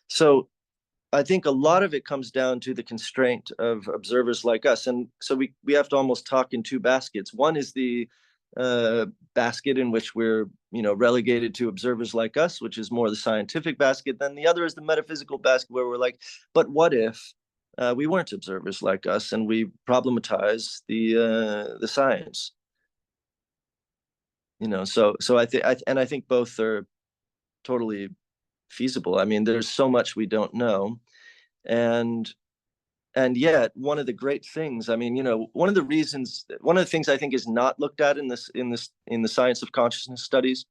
So I think a lot of it comes down to the constraint of observers like us. And so we have to almost talk in two baskets. One is the basket in which we're, you know, relegated to observers like us, which is more the scientific basket. Then the other is the metaphysical basket, where we're like, but what if we weren't observers like us, and we problematize the science? You know, so I think both are totally feasible. I mean, there's so much we don't know, and yet one of the great things, I mean, you know, one of the things I think is not looked at in the science of consciousness studies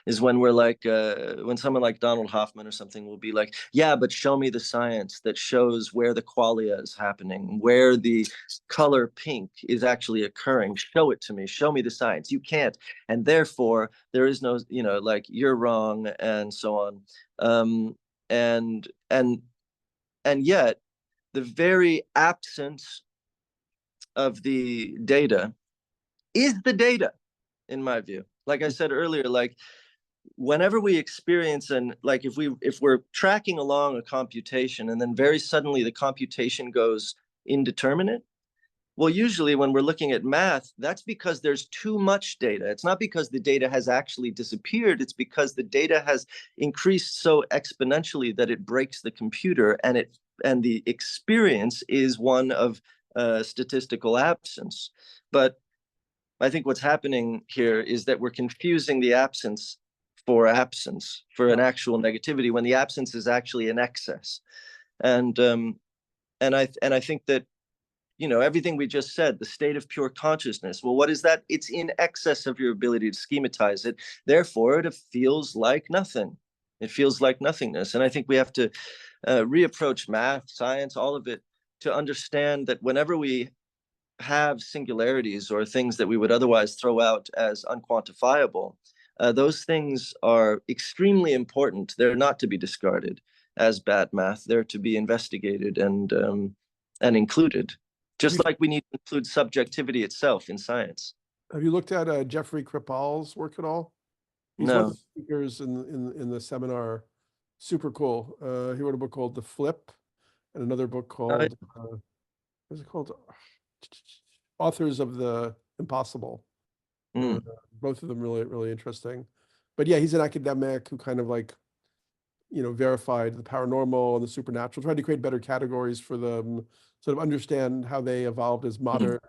is when we're like, when someone like Donald Hoffman or something will be like, yeah, but show me the science that shows where the qualia is happening, where the color pink is actually occurring. Show it to me. Show me the science. You can't. And therefore, there is no, you know, like, you're wrong, and so on. And and yet the very absence of the data is the data, in my view. Like I said earlier, like whenever we experience, and like if we're tracking along a computation and then very suddenly the computation goes indeterminate, well, usually when we're looking at math, that's because there's too much data. It's not because the data has actually disappeared. It's because the data has increased so exponentially that it breaks the computer, and the experience is one of statistical absence. But I think what's happening here is that we're confusing the absence for an actual negativity, when the absence is actually an excess. And I think that, you know, everything we just said, the state of pure consciousness, well, what is that? It's in excess of your ability to schematize it. Therefore, it feels like nothing. It feels like nothingness. And I think we have to reapproach math, science, all of it, to understand that whenever we have singularities or things that we would otherwise throw out as unquantifiable, those things are extremely important. They're not to be discarded as bad math. They're to be investigated and included. Just like we need to include subjectivity itself in science. Have you looked at Jeffrey Kripal's work at all? He's one of No. the speakers in the seminar. Super cool. He wrote a book called The Flip, and another book called what's it called? Authors of the Impossible. Both of them really interesting. But yeah, he's an academic who kind of like, you know, verified the paranormal and the supernatural, tried to create better categories for them, sort of understand how they evolved as modern,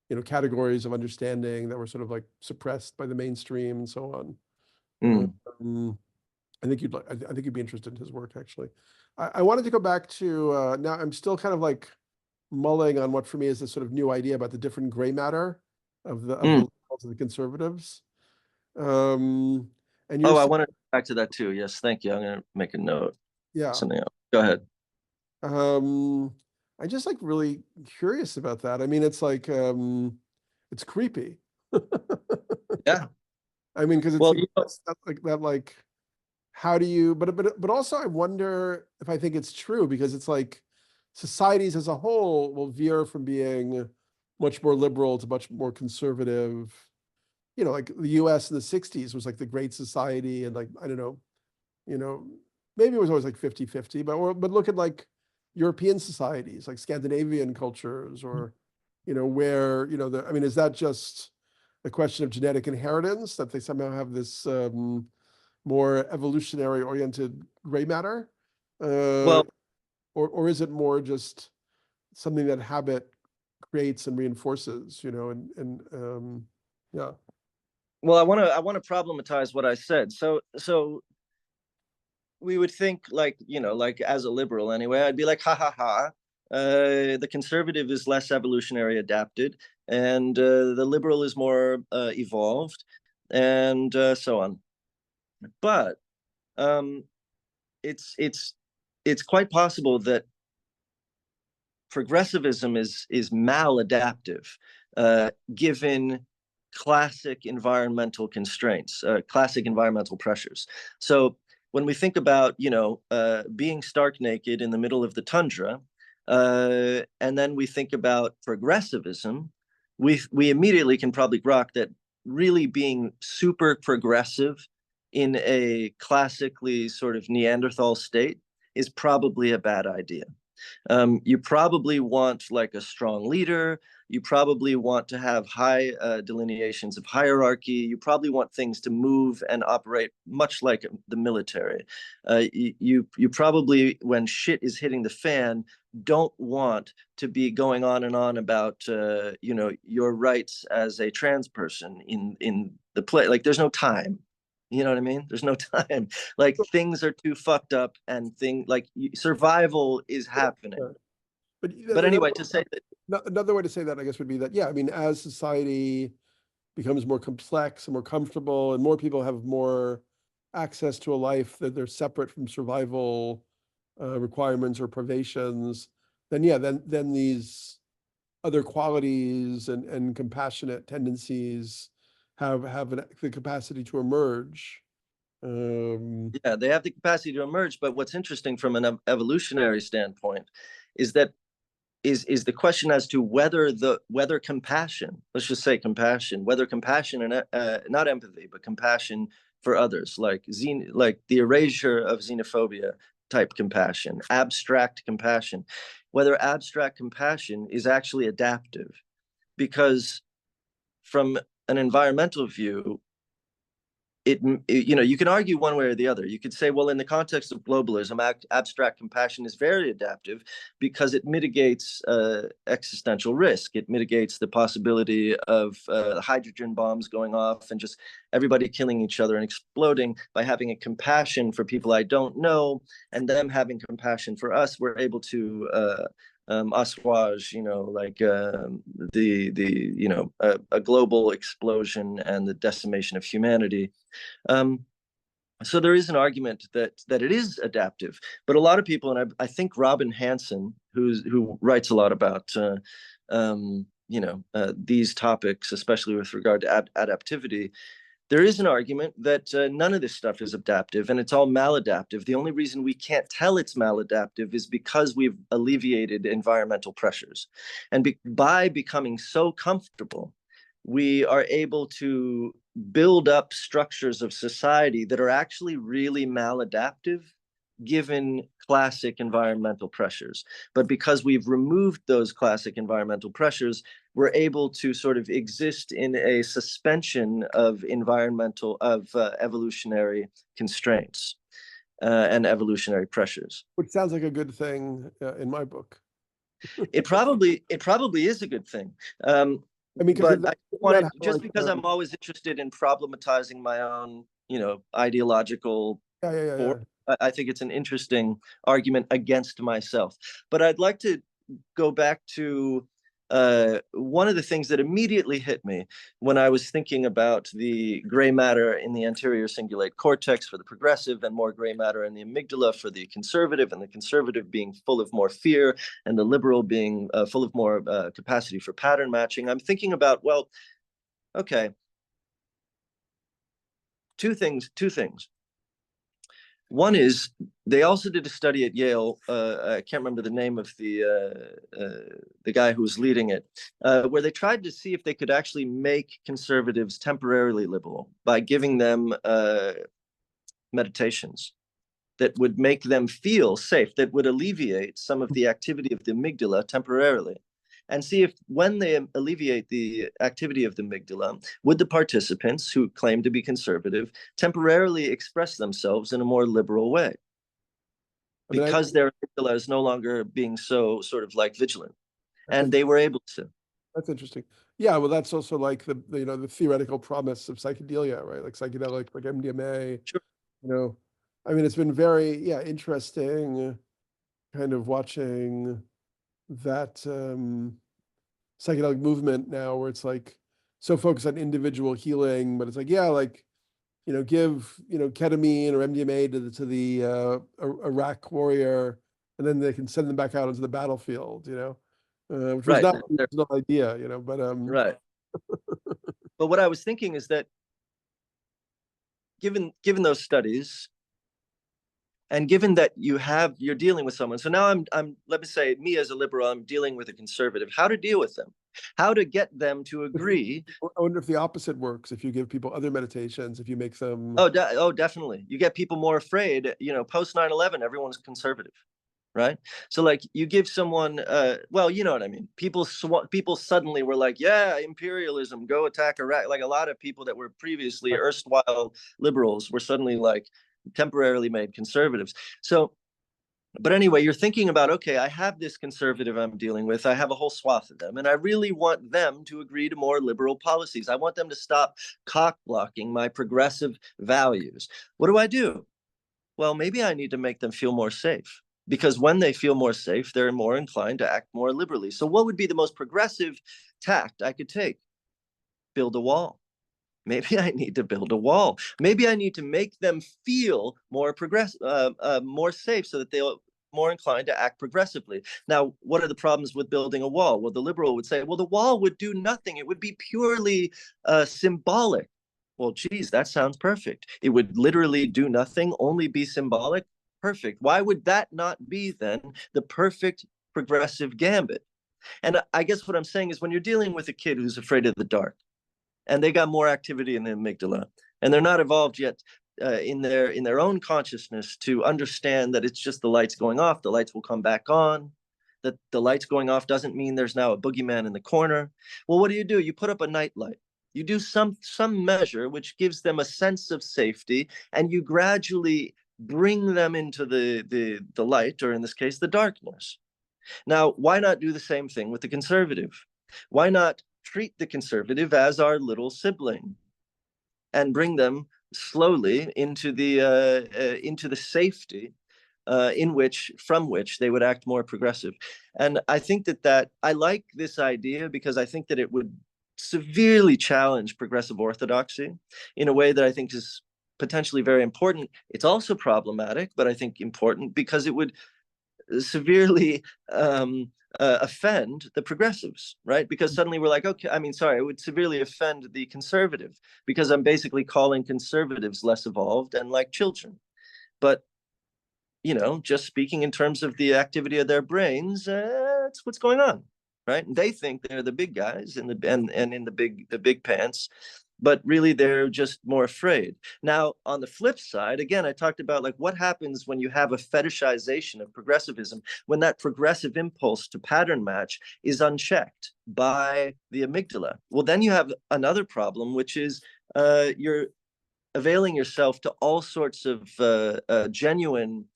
you know, categories of understanding that were sort of like suppressed by the mainstream and so on. I think I think you'd be interested in his work, actually. I wanted to go back to now I'm still kind of like mulling on what for me is this sort of new idea about the different gray matter of the conservatives. And you're I want to go back to that too. Yes, thank you. I'm going to make a note. yeah. Something else. Go ahead. I'm just like really curious about that. I mean, it's like it's creepy. Yeah. I mean, because it's Well, like, like that, like, how do you, but also I wonder if I think it's true, because it's like societies as a whole will veer from being much more liberal to much more conservative. You know, like the US in the 60s was like the Great Society, and like, I don't know, you know, maybe it was always like 50-50, but look at like European societies, like Scandinavian cultures, or, you know, where, you know, I mean, is that just a question of genetic inheritance that they somehow have this more evolutionary oriented gray matter? well, Or is it more just something that habit creates and reinforces, you know, and yeah. well, I want to problematize what I said. So we would think, like, you know, like as a liberal anyway, I'd be like, ha ha ha. The conservative is less evolutionary adapted, and the liberal is more evolved, and so on. But um, it's quite possible that progressivism is maladaptive, given classic environmental constraints, classic environmental pressures. So when we think about, you know, being stark naked in the middle of the tundra, and then we think about progressivism, we immediately can probably grok that really being super progressive in a classically sort of Neanderthal state is probably a bad idea. You probably want like a strong leader. You probably want to have high delineations of hierarchy. You probably want things to move and operate much like the military. You probably, when shit is hitting the fan, don't want to be going on and on about you know, your rights as a trans person in the play. Like, there's no time. You know what I mean? There's no time. Like, things are too fucked up, and survival is happening. But But anyway, to say that another way to say that, I guess, would be that, yeah, I mean, as society becomes more complex and more comfortable, and more people have more access to a life that they're separate from survival requirements or privations, then yeah, then these other qualities and compassionate tendencies have the capacity to emerge. Yeah, they have the capacity to emerge. But what's interesting from an evolutionary standpoint is that is the question as to whether compassion, let's just say compassion, whether compassion and not empathy, but compassion for others, like the erasure of xenophobia type compassion, abstract compassion, whether abstract compassion is actually adaptive. Because from an environmental view, you can argue one way or the other. You could say, well, in the context of globalism, abstract compassion is very adaptive because it mitigates existential risk. It mitigates the possibility of hydrogen bombs going off and just everybody killing each other and exploding. By having a compassion for people I don't know and them having compassion for us, we're able to assuage, a global explosion and the decimation of humanity. So there is an argument that it is adaptive, but a lot of people, and I think Robin Hanson, who writes a lot about these topics, especially with regard to adaptivity, there is an argument that none of this stuff is adaptive and it's all maladaptive. The only reason we can't tell it's maladaptive is because we've alleviated environmental pressures. And by becoming so comfortable, we are able to build up structures of society that are actually really maladaptive given classic environmental pressures. But because we've removed those classic environmental pressures, we're able to sort of exist in a suspension of evolutionary constraints and evolutionary pressures. Which sounds like a good thing in my book. It probably is a good thing. I mean, but because I'm always interested in problematizing my own, ideological. Yeah. I think it's an interesting argument against myself. But I'd like to go back to one of the things that immediately hit me when I was thinking about the gray matter in the anterior cingulate cortex for the progressive and more gray matter in the amygdala for the conservative, and the conservative being full of more fear and the liberal being full of more capacity for pattern matching. I'm thinking about, well, okay, two things. One is they also did a study at Yale. I can't remember the name of the guy who was leading it, where they tried to see if they could actually make conservatives temporarily liberal by giving them meditations that would make them feel safe, that would alleviate some of the activity of the amygdala temporarily. And see if when they alleviate the activity of the amygdala, would the participants who claim to be conservative temporarily express themselves in a more liberal way? Because their amygdala is no longer being so sort of like vigilant. And they were able to. That's interesting. Yeah, well, that's also like the theoretical promise of psychedelia, right? Like psychedelic, like MDMA. Sure. I mean, it's been very, interesting kind of watching that psychedelic movement now, where it's like so focused on individual healing, but it's like, give ketamine or MDMA to the Iraq warrior, and then they can send them back out into the battlefield, which was not the original idea, but right. But what I was thinking is that given those studies, and given that you're dealing with someone, so now I'm let me say, me as a liberal, I'm dealing with a conservative, how to deal with them, how to get them to agree. I wonder if the opposite works, if you give people other meditations, if you make them. Oh, definitely. You get people more afraid, post 9/11, everyone's conservative, right? So like you give someone, well, you know what I mean? People suddenly were like, yeah, imperialism, go attack Iraq. Like a lot of people that were previously erstwhile liberals were suddenly like temporarily made conservatives. So, but anyway, you're thinking about, okay, I have this conservative I'm dealing with. I have a whole swath of them, and I really want them to agree to more liberal policies. I want them to stop cock blocking my progressive values. What do? Well, maybe I need to make them feel more safe, because when they feel more safe, they're more inclined to act more liberally. So what would be the most progressive tact I could take? Build a wall. Maybe I need to build a wall. Maybe I need to make them feel more more safe, so that they'll more inclined to act progressively. Now, what are the problems with building a wall? Well, the liberal would say, well, the wall would do nothing. It would be purely symbolic. Well, geez, that sounds perfect. It would literally do nothing, only be symbolic. Perfect. Why would that not be then the perfect progressive gambit? And I guess what I'm saying is when you're dealing with a kid who's afraid of the dark and they got more activity in the amygdala and they're not evolved yet in their own consciousness to understand that it's just the lights going off, the lights will come back on, that the lights going off doesn't mean there's now a boogeyman in the corner. Well, what do? You put up a night light. You do some measure which gives them a sense of safety, and you gradually bring them into the light, or in this case, the darkness. Now, why not do the same thing with the conservative? Why not treat the conservative as our little sibling and bring them slowly into the safety from which they would act more progressive? And I think that I like this idea because I think that it would severely challenge progressive orthodoxy in a way that I think is potentially very important. It's also problematic, but I think important because it would severely offend the progressives, right? Because suddenly we're like, okay, I mean, sorry, it would severely offend the conservative because I'm basically calling conservatives less evolved and like children. But just speaking in terms of the activity of their brains, that's what's going on, right? And they think they're the big guys in in the big pants, but really they're just more afraid. Now, on the flip side, again, I talked about like what happens when you have a fetishization of progressivism, when that progressive impulse to pattern match is unchecked by the amygdala. Well, then you have another problem, which is you're availing yourself to all sorts of genuine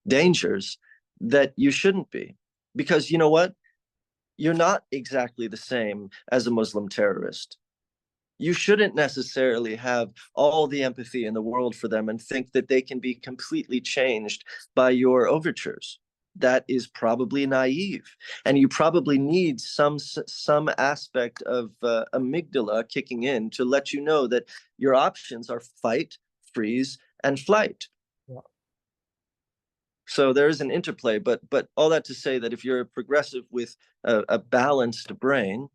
dangers that you shouldn't be. Because you know what? You're not exactly the same as a Muslim terrorist. You shouldn't necessarily have all the empathy in the world for them and think that they can be completely changed by your overtures. That is probably naive, and you probably need some aspect of amygdala kicking in to let you know that your options are fight, freeze, and flight. Yeah. So there is an interplay, but all that to say that if you're a progressive with a balanced brain,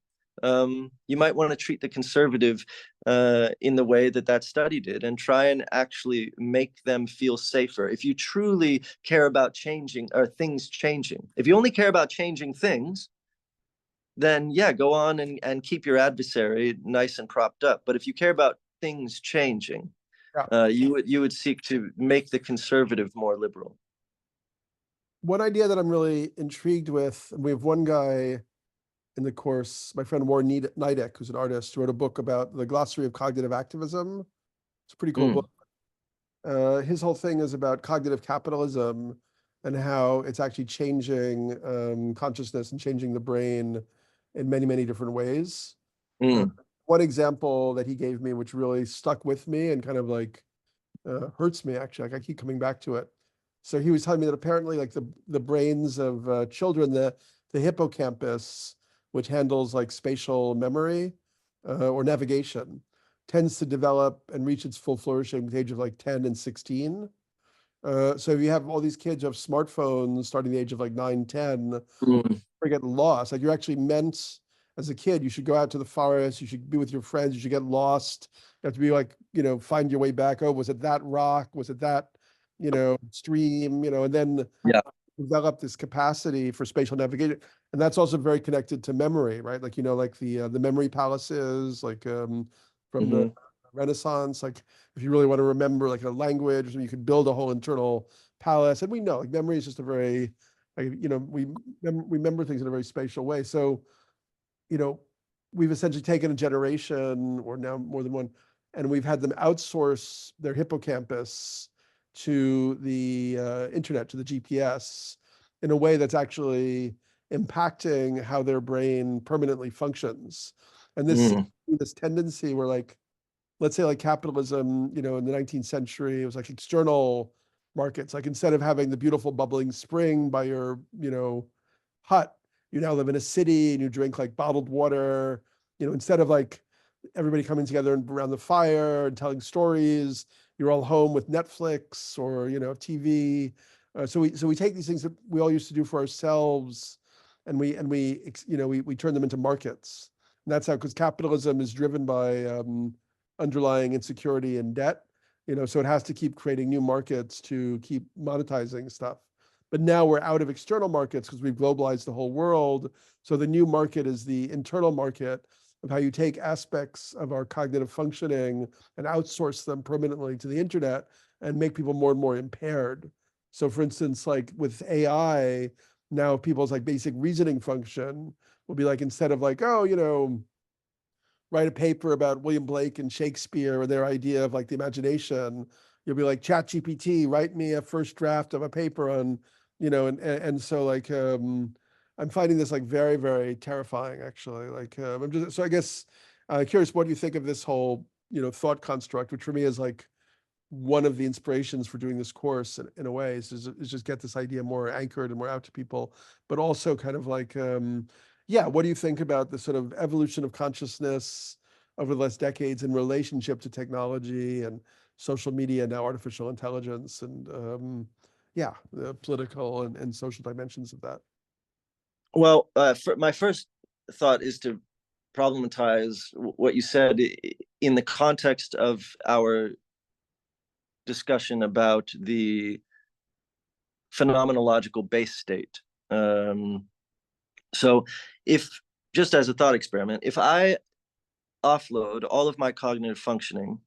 you might want to treat the conservative in the way that study did and try and actually make them feel safer. If you truly care about changing or things changing, if you only care about changing things, then yeah, go on and keep your adversary nice and propped up. But if you care about things changing, Yeah. you would seek to make the conservative more liberal. One idea that I'm really intrigued with, and we have one guy in the course, my friend Warren Nidek, who's an artist, wrote a book about the glossary of cognitive activism. It's a pretty cool book. His whole thing is about cognitive capitalism and how it's actually changing consciousness and changing the brain in many, many different ways. One example that he gave me, which really stuck with me and kind of like hurts me, actually, like I keep coming back to it. So he was telling me that apparently like the brains of children, the hippocampus, which handles like spatial memory or navigation, tends to develop and reach its full flourishing at the age of like 10 and 16. So if you have all these kids who have smartphones starting the age of like 9, 10, or get lost, like you're actually meant as a kid, you should go out to the forest, you should be with your friends, you should get lost. You have to be like, find your way back. Oh, was it that rock? Was it that, stream, and then develop this capacity for spatial navigation. And that's also very connected to memory, right? Like, like the memory palaces, like from the Renaissance, like if you really want to remember like a language, you could build a whole internal palace. And we know like memory is just a very, like, we remember things in a very spatial way. So, we've essentially taken a generation or now more than one, and we've had them outsource their hippocampus to the internet, to the GPS, in a way that's actually impacting how their brain permanently functions. And this tendency where like, let's say like capitalism, in the 19th century, it was like external markets. Like instead of having the beautiful bubbling spring by your, hut, you now live in a city and you drink like bottled water, instead of like everybody coming together around the fire and telling stories, you're all home with Netflix or, TV. So we take these things that we all used to do for ourselves and we turn them into markets. And that's how, because capitalism is driven by underlying insecurity and debt, so it has to keep creating new markets to keep monetizing stuff. But now we're out of external markets because we've globalized the whole world. So the new market is the internal market of how you take aspects of our cognitive functioning and outsource them permanently to the internet and make people more and more impaired. So for instance, like with AI, now people's like basic reasoning function will be like, instead of like, oh, write a paper about William Blake and Shakespeare or their idea of like the imagination, you'll be like, Chat GPT, write me a first draft of a paper on, and so like, I'm finding this like very, very terrifying, actually. Like, so I guess curious what you think of this whole, thought construct, which for me is like one of the inspirations for doing this course in a way, is just get this idea more anchored and more out to people, but also kind of like, yeah, what do you think about the sort of evolution of consciousness over the last decades in relationship to technology and social media, now artificial intelligence, and yeah, the political and social dimensions of that? Well, my first thought is to problematize what you said in the context of our discussion about the phenomenological base state. So if, just as a thought experiment, if I offload all of my cognitive functioning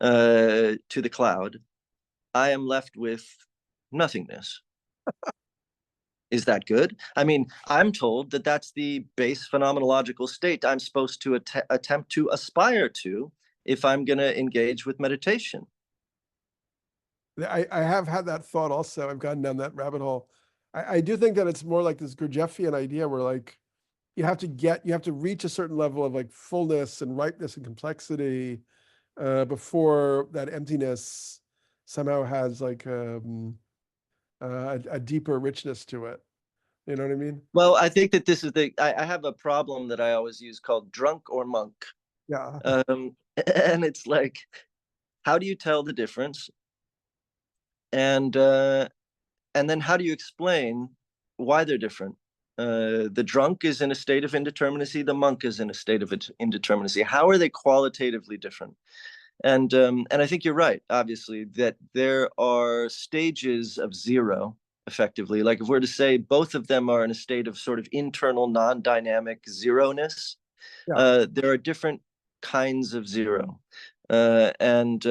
to the cloud, I am left with nothingness. Is that good? I mean, I'm told that that's the base phenomenological state I'm supposed to attempt to aspire to if I'm going to engage with meditation. I have had that thought also. I've gone down that rabbit hole. I do think that it's more like this Gurdjieffian idea where like you have to reach a certain level of like fullness and ripeness and complexity before that emptiness somehow has like a deeper richness to it. You know what I mean? Well, I think that this is I have a problem that I always use called drunk or monk. Yeah. And it's like, how do you tell the difference? And then how do you explain why they're different? The drunk is in a state of indeterminacy. The monk is in a state of indeterminacy. How are they qualitatively different? And I think you're right, obviously, that there are stages of zero, effectively. Like if we're to say both of them are in a state of sort of internal non-dynamic zeroness, Yeah. there are different kinds of zero. And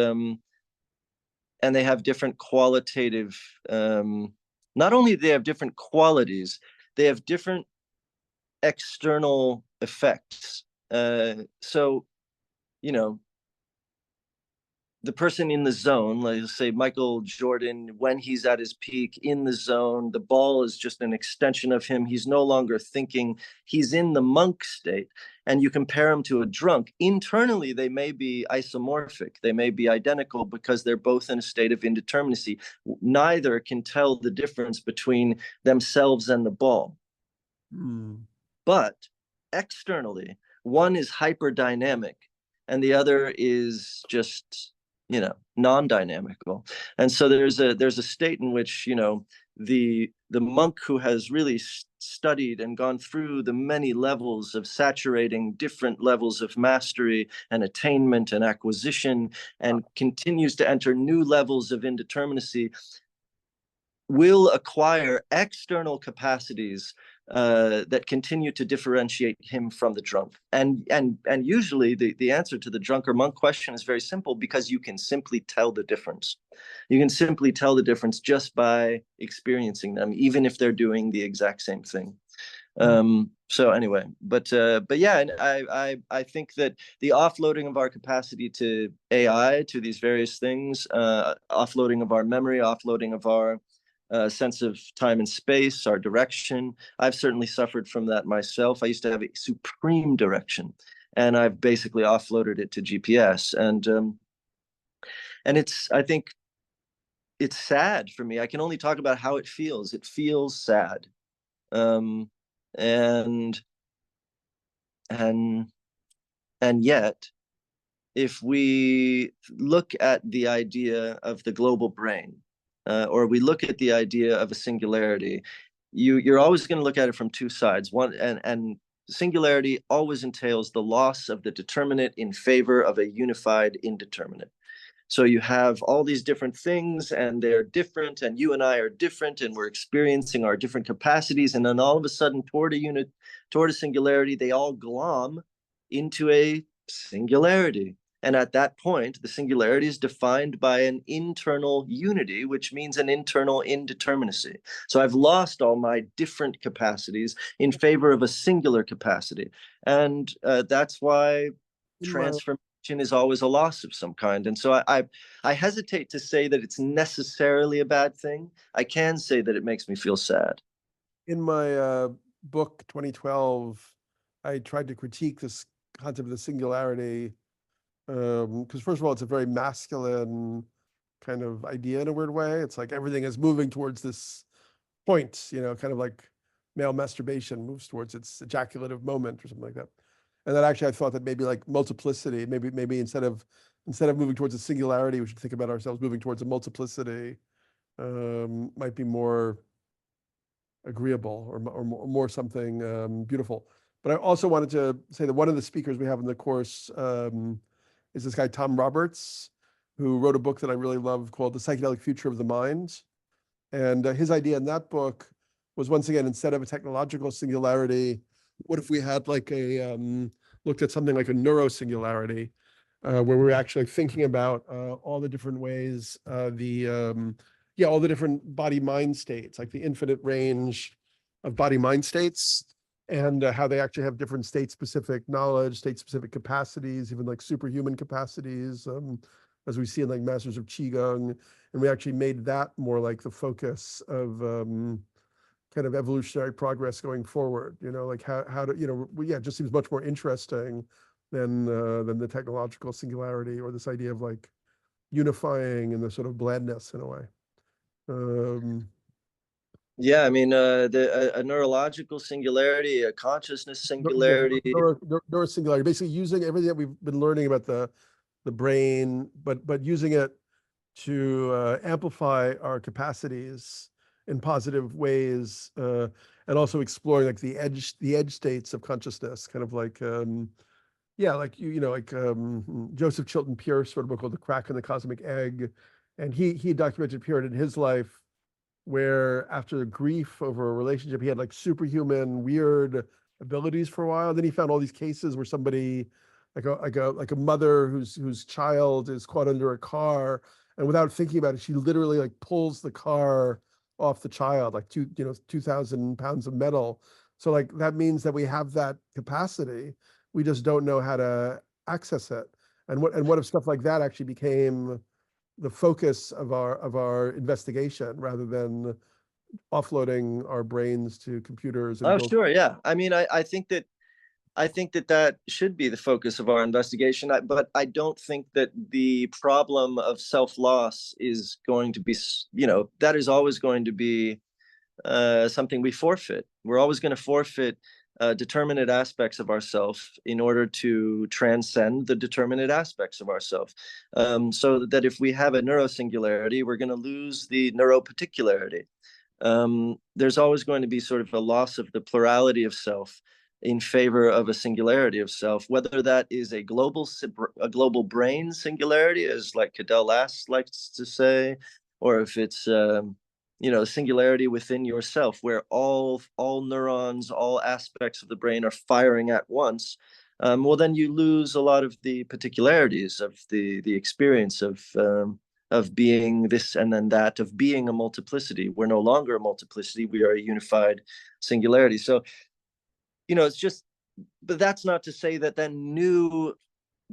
they have different qualitative, not only do they have different qualities, they have different external effects. So, you know, the person in the zone, let's say Michael Jordan, when he's at his peak in the zone, the ball is just an extension of him. He's no longer thinking. He's in the monk state. And you compare him to a drunk. Internally, they may be isomorphic. They may be identical because they're both in a state of indeterminacy. Neither can tell the difference between themselves and the ball. But externally, one is hyperdynamic and the other is just, non-dynamical. And so there's a state in which, the monk who has really studied and gone through the many levels of saturating different levels of mastery and attainment and acquisition, and continues to enter new levels of indeterminacy, will acquire external capacities that continue to differentiate him from the drunk. And usually the answer to the drunk or monk question is very simple, because you can simply tell the difference. You can simply tell the difference just by experiencing them, even if they're doing the exact same thing. So anyway, but yeah, and I think that the offloading of our capacity to AI, to these various things, offloading of our memory, offloading of our sense of time and space, our direction. I've certainly suffered from that myself. I used to have a supreme direction, and I've basically offloaded it to GPS. And I think it's sad for me. I can only talk about how it feels. It feels sad. And yet, if we look at the idea of the global brain, or we look at the idea of a singularity, you're always going to look at it from two sides. One, and singularity always entails the loss of the determinate in favor of a unified indeterminate. So you have all these different things, and they're different, and you and I are different, and we're experiencing our different capacities. And then all of a sudden, toward a singularity, they all glom into a singularity. And at that point, the singularity is defined by an internal unity, which means an internal indeterminacy. So I've lost all my different capacities in favor of a singular capacity. And that's why transformation is always a loss of some kind. And so I hesitate to say that it's necessarily a bad thing. I can say that it makes me feel sad. In my book 2012, I tried to critique this concept of the singularity, because first of all, it's a very masculine kind of idea in a weird way. It's like everything is moving towards this point, kind of like male masturbation moves towards its ejaculative moment or something like that. And then actually I thought that maybe like multiplicity, maybe instead of moving towards a singularity, we should think about ourselves moving towards a multiplicity, might be more agreeable or more something beautiful. But I also wanted to say that one of the speakers we have in the course is this guy, Tom Roberts, who wrote a book that I really love called The Psychedelic Future of the Mind. And his idea in that book was, once again, instead of a technological singularity, what if we had like looked at something like a neurosingularity, where we're actually thinking about all the different ways, all the different body-mind states, like the infinite range of body-mind states, and how they actually have different state-specific knowledge, state-specific capacities, even like superhuman capacities, as we see in like Masters of Qigong. And we actually made that more like the focus of kind of evolutionary progress going forward, like how to, it just seems much more interesting than the technological singularity, or this idea of like unifying and the sort of blandness in a way. Yeah, I mean, a neurological singularity, a consciousness singularity. Neurosingularity, basically using everything that we've been learning about the brain, but using it to amplify our capacities in positive ways, and also exploring like the edge states of consciousness, kind of like Joseph Chilton Pearce wrote a book called The Crack in the Cosmic Egg, and he documented a period in his life where, after the grief over a relationship, he had like superhuman weird abilities for a while. Then he found all these cases where somebody, like a mother whose child is caught under a car, and without thinking about it, she literally like pulls the car off the child, like 2,000 pounds of metal. So like that means that we have that capacity. We just don't know how to access it. And what if stuff like that actually became the focus of our investigation, rather than offloading our brains to computers and Oh, build. sure, yeah. I mean, I think that that should be the focus of our investigation. But I don't think that the problem of self-loss is going to be, that is always going to be something we forfeit. We're always going to forfeit determinate aspects of ourself in order to transcend the determinate aspects of ourself. So that if we have a neurosingularity, we're going to lose the neuroparticularity. There's always going to be sort of a loss of the plurality of self in favor of a singularity of self, whether that is a global brain singularity, as like Cadell Lass likes to say, or if it's a singularity within yourself, where all neurons, all aspects of the brain are firing at once. Well, then you lose a lot of the particularities of the experience of being this and then that, of being a multiplicity. We're no longer a multiplicity, we are a unified singularity. So it's just, but that's not to say that then new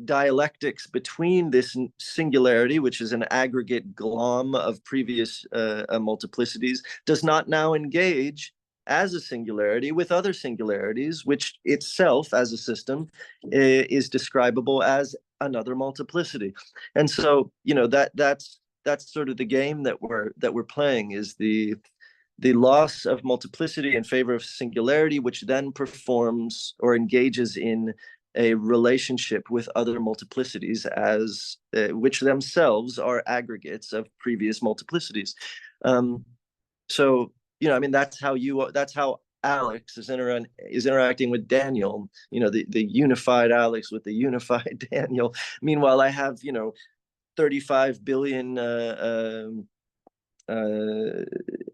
dialectics between this singularity, which is an aggregate glom of previous multiplicities, does not now engage as a singularity with other singularities, which itself as a system is describable as another multiplicity. And so that's sort of the game that we're playing, is the loss of multiplicity in favor of singularity, which then performs or engages in a relationship with other multiplicities, as which themselves are aggregates of previous multiplicities. So I mean, that's how Alex is interacting with Daniel, the unified Alex with the unified Daniel. Meanwhile, I have 35 billion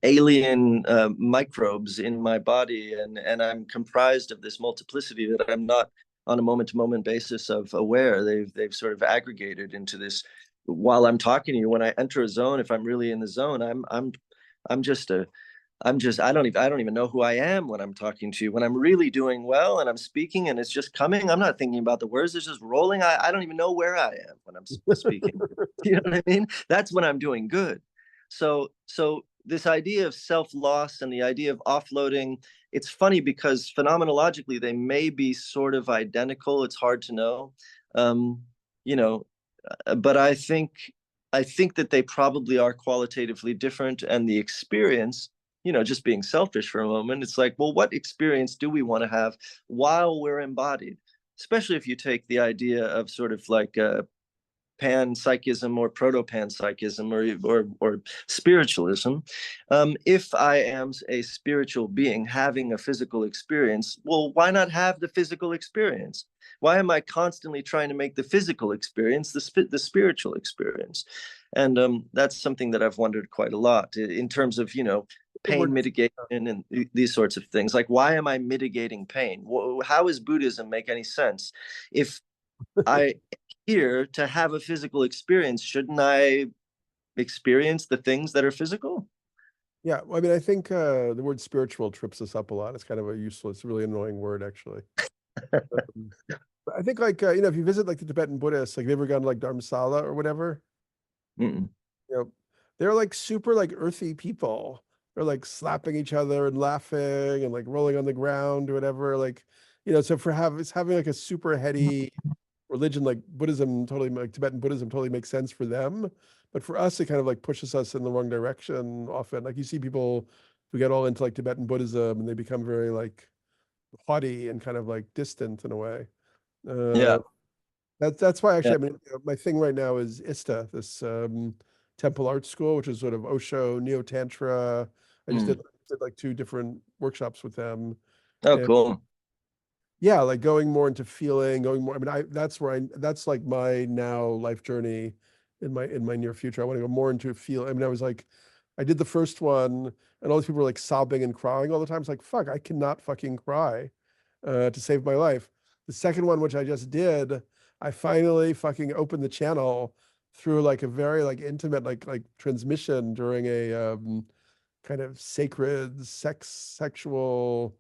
alien microbes in my body, and I'm comprised of this multiplicity that I'm not on a moment-to-moment basis of aware. They've sort of aggregated into this. While I'm talking to you, when I enter a zone, if I'm really in the zone, I'm just I don't even know who I am when I'm talking to you. When I'm really doing well and I'm speaking and it's just coming, I'm not thinking about the words, it's just rolling. I don't even know where I am when I'm speaking. You know what I mean? That's when I'm doing good. So this idea of self-loss and the idea of offloading, it's funny because phenomenologically they may be sort of identical. It's hard to know. You know, but I think that they probably are qualitatively different, and the experience, just being selfish for a moment, it's like, well, what experience do we want to have while we're embodied? Especially if you take the idea of sort of like panpsychism or proto-panpsychism or spiritualism. If I am a spiritual being having a physical experience, well, why not have the physical experience? Why am I constantly trying to make the physical experience the spiritual experience? And that's something that I've wondered quite a lot in terms of, pain mitigation and these sorts of things. Like, why am I mitigating pain? How does Buddhism make any sense? If I here to have a physical experience, shouldn't I experience the things that are physical? Yeah, well, I mean, I think the word spiritual trips us up a lot. It's kind of a useless, really annoying word, actually. Um, but I think, like, if you visit like the Tibetan Buddhists, like, have you ever gone to like Dharamsala or whatever? Mm-mm. You know, they're like super like earthy people. They're like slapping each other and laughing and like rolling on the ground or whatever. Like, so it's having like a super heady religion like Buddhism, totally, like Tibetan Buddhism, totally makes sense for them. But for us, it kind of like pushes us in the wrong direction often. Like, you see people who get all into like Tibetan Buddhism and they become very like haughty and kind of like distant in a way. Yeah. Uh, that's why actually, Yeah. I mean, my thing right now is ISTA, this temple art school, which is sort of Osho, Neo Tantra. I just Mm. did like 2 different workshops with them. Oh, And cool. yeah, like going more into feeling, going more. I mean, that's like my now life journey in my near future. I want to go more into feel. I mean, I did the first one, and all these people were like sobbing and crying all the time. It's like, fuck, I cannot fucking cry to save my life. The second one, which I just did, I finally fucking opened the channel through like a very like intimate like transmission during a kind of sacred sexual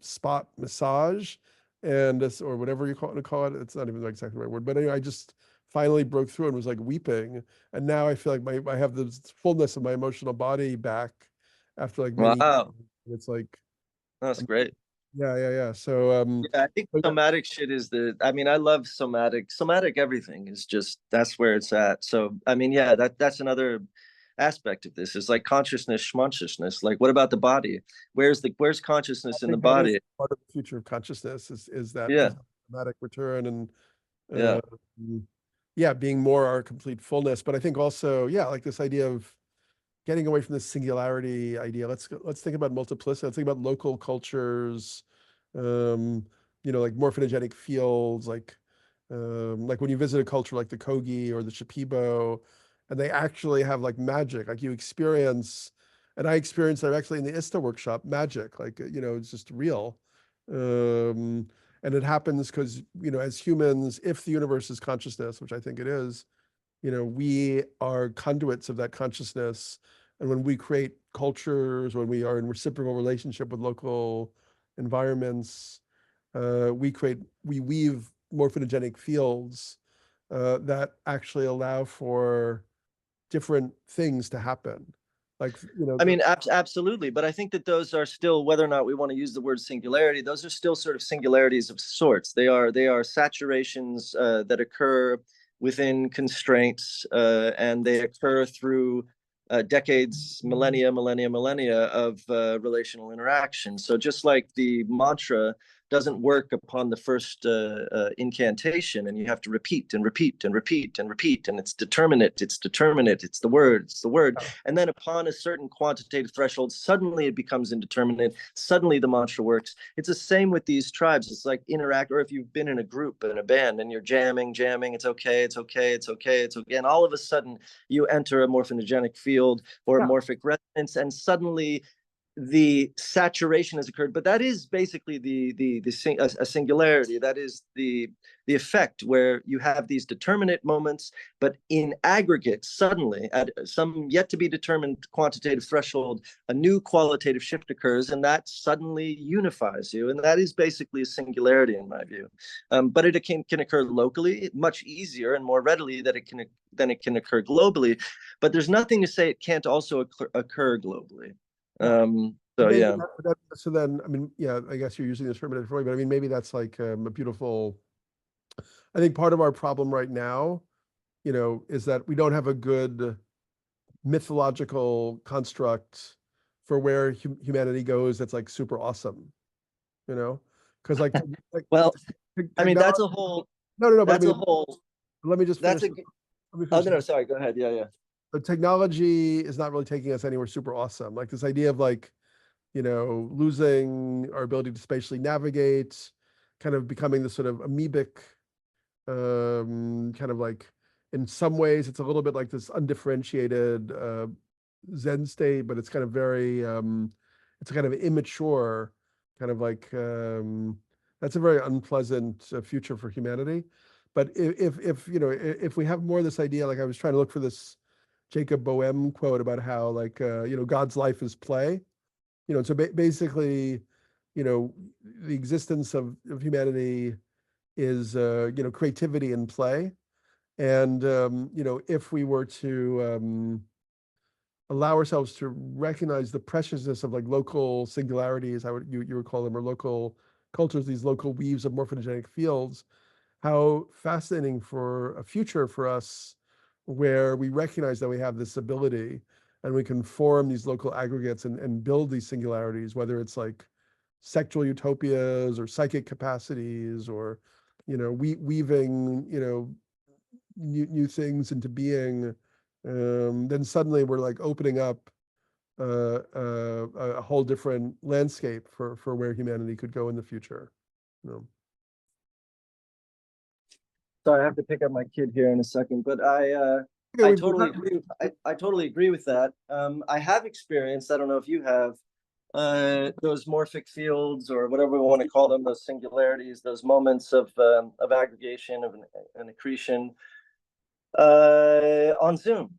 spot massage, and this, or whatever you call it. It's not even exactly the right word, but anyway, I just finally broke through and was like weeping, and now I feel like I have the fullness of my emotional body back after like many years. Wow. It's like, That's great. yeah. So Yeah, I think but yeah, somatic shit is I mean, I love somatic everything is just, that's where it's at. So, I mean, yeah, that's another aspect of this is like consciousness, schmonsciousness. Like, what about the body? Where's I consciousness in the think that is body? part of the future of consciousness is that Yeah. somatic return and Yeah. uh, yeah, being more our complete fullness. But I think also, yeah, like this idea of getting away from the singularity idea. Let's think about multiplicity. Let's think about local cultures, um, like morphogenetic fields, like when you visit a culture like the Kogi or the Shipibo, and they actually have like magic, like you experience, and I experienced that actually in the ISTA workshop, magic, like, it's just real. Um, and it happens because, as humans, if the universe is consciousness, which I think it is, we are conduits of that consciousness. And when we create cultures, when we are in reciprocal relationship with local environments, we weave morphogenic fields that actually allow for different things to happen. Like, I mean, absolutely. But I think that those are still, whether or not we want to use the word singularity, those are still sort of singularities of sorts. They are saturations that occur within constraints, and they occur through decades, millennia of relational interaction. So just like the mantra doesn't work upon the first incantation, and you have to repeat and repeat and repeat and repeat, and it's determinate, it's the word, and then upon a certain quantitative threshold, suddenly it becomes indeterminate, suddenly the mantra works. It's the same with these tribes. It's like interact, or if you've been in a group, in a band, and you're jamming, it's okay, and all of a sudden you enter a morphinogenic field or a morphic resonance, and suddenly the saturation has occurred. But that is basically a singularity. That is the effect, where you have these determinate moments, but in aggregate, suddenly at some yet to be determined quantitative threshold, a new qualitative shift occurs, and that suddenly unifies you. And that is basically a singularity, in my view. But it can occur locally much easier and more readily than it can occur globally. But there's nothing to say it can't also occur globally. So maybe yeah. So then, I mean, yeah, I guess you're using this term in a different way, but I mean, maybe that's like a beautiful. I think part of our problem right now, is that we don't have a good mythological construct for where humanity goes. That's like super awesome, because Well, I mean, that's technology. a whole. No. But I That's a mean, whole. let me just That's finish. a. Let me Oh finish. no, sorry. Go ahead. Yeah. The technology is not really taking us anywhere super awesome. Like this idea of like, losing our ability to spatially navigate, kind of becoming this sort of amoebic, kind of like, in some ways, it's a little bit like this undifferentiated Zen state, but it's kind of very, it's a kind of immature, kind of like, that's a very unpleasant future for humanity. But if we have more of this idea, like I was trying to look for this Jacob Boehm quote about how like, God's life is play. So basically, the existence of humanity is, creativity and play. And, if we were to allow ourselves to recognize the preciousness of like local singularities, you would call them, or local cultures, these local weaves of morphogenetic fields, how fascinating for a future for us where we recognize that we have this ability and we can form these local aggregates and build these singularities, whether it's like sexual utopias or psychic capacities, or weaving new things into being. Then suddenly we're like opening up a whole different landscape for where humanity could go in the future. Sorry, I have to pick up my kid here in a second, but I totally agree. I totally agree with that. I have experienced, I don't know if you have, those morphic fields, or whatever we want to call them, those singularities, those moments of aggregation, of an accretion, on Zoom.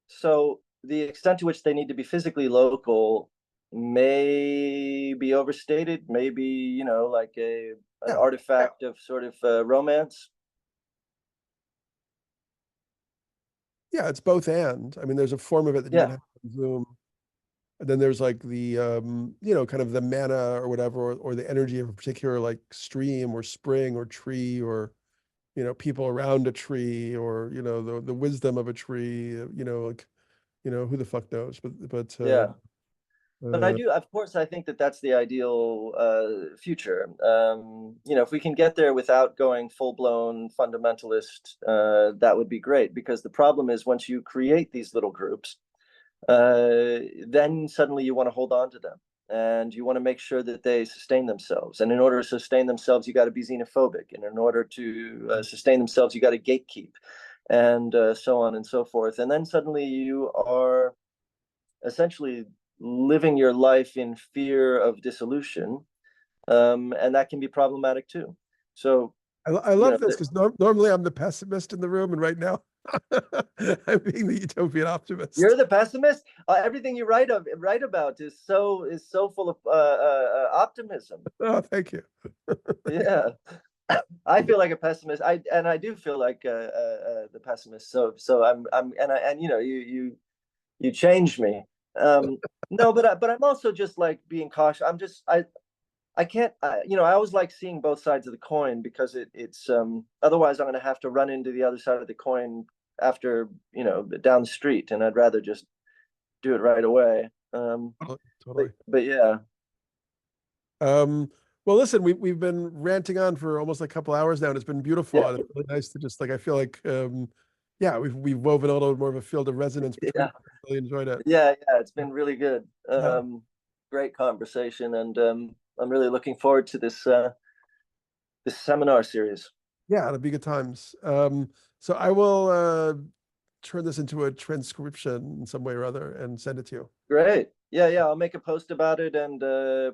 So the extent to which they need to be physically local may be overstated, maybe, like an artifact of sort of romance. Yeah, it's both and. I mean, there's a form of it that you can have on Zoom. And then there's like the, kind of the mana or whatever, or the energy of a particular like stream or spring or tree, or, people around a tree, or, the wisdom of a tree, like, who the fuck knows? But Yeah. But I do, of course, I think that that's the ideal future. If we can get there without going full-blown fundamentalist, that would be great. Because the problem is, once you create these little groups, then suddenly you want to hold on to them, and you want to make sure that they sustain themselves. And in order to sustain themselves, you got to be xenophobic. And in order to sustain themselves, you got to gatekeep, and so on and so forth. And then suddenly you are essentially living your life in fear of dissolution, and that can be problematic too. So I love this, because normally I'm the pessimist in the room, and right now I'm being the utopian optimist. You're the pessimist. Everything you write about is so full of optimism. Oh, thank you. Yeah, I feel like a pessimist. I do feel like the pessimist. So you change me. No, but I'm also just like being cautious. I can't, I always like seeing both sides of the coin, because it's otherwise I'm going to have to run into the other side of the coin after, down the street, and I'd rather just do it right away. Totally. But yeah. Well, Well, listen, we've been ranting on for almost a couple hours now, and it's been beautiful. Yeah. And it's really nice to just like, I feel like, yeah, we've woven a little more of a field of resonance between. Yeah. I really enjoyed it. Yeah, it's been really good. Yeah. Great conversation, and I'm really looking forward to this seminar series. Yeah, it'll be good times. So I will turn this into a transcription in some way or other and send it to you. Great. Yeah, I'll make a post about it and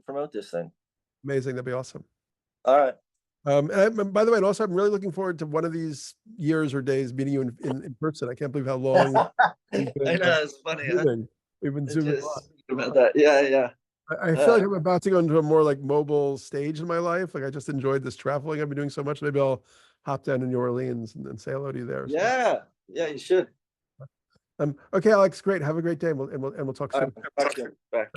promote this thing. Amazing. That'd be awesome. All right. And by the way, and also I'm really looking forward to one of these years or days meeting you in person. I can't believe how long we've I been, know, it's funny. Huh? zooming. We've been zooming a lot. Just about that. Yeah. I feel like I'm about to go into a more like mobile stage in my life. Like I just enjoyed this traveling I've been doing so much. Maybe I'll hop down to New Orleans and say hello to you there. Yeah, you should. Okay, Alex, great. Have a great day. And we'll talk All soon. right. Talk to you. Bye.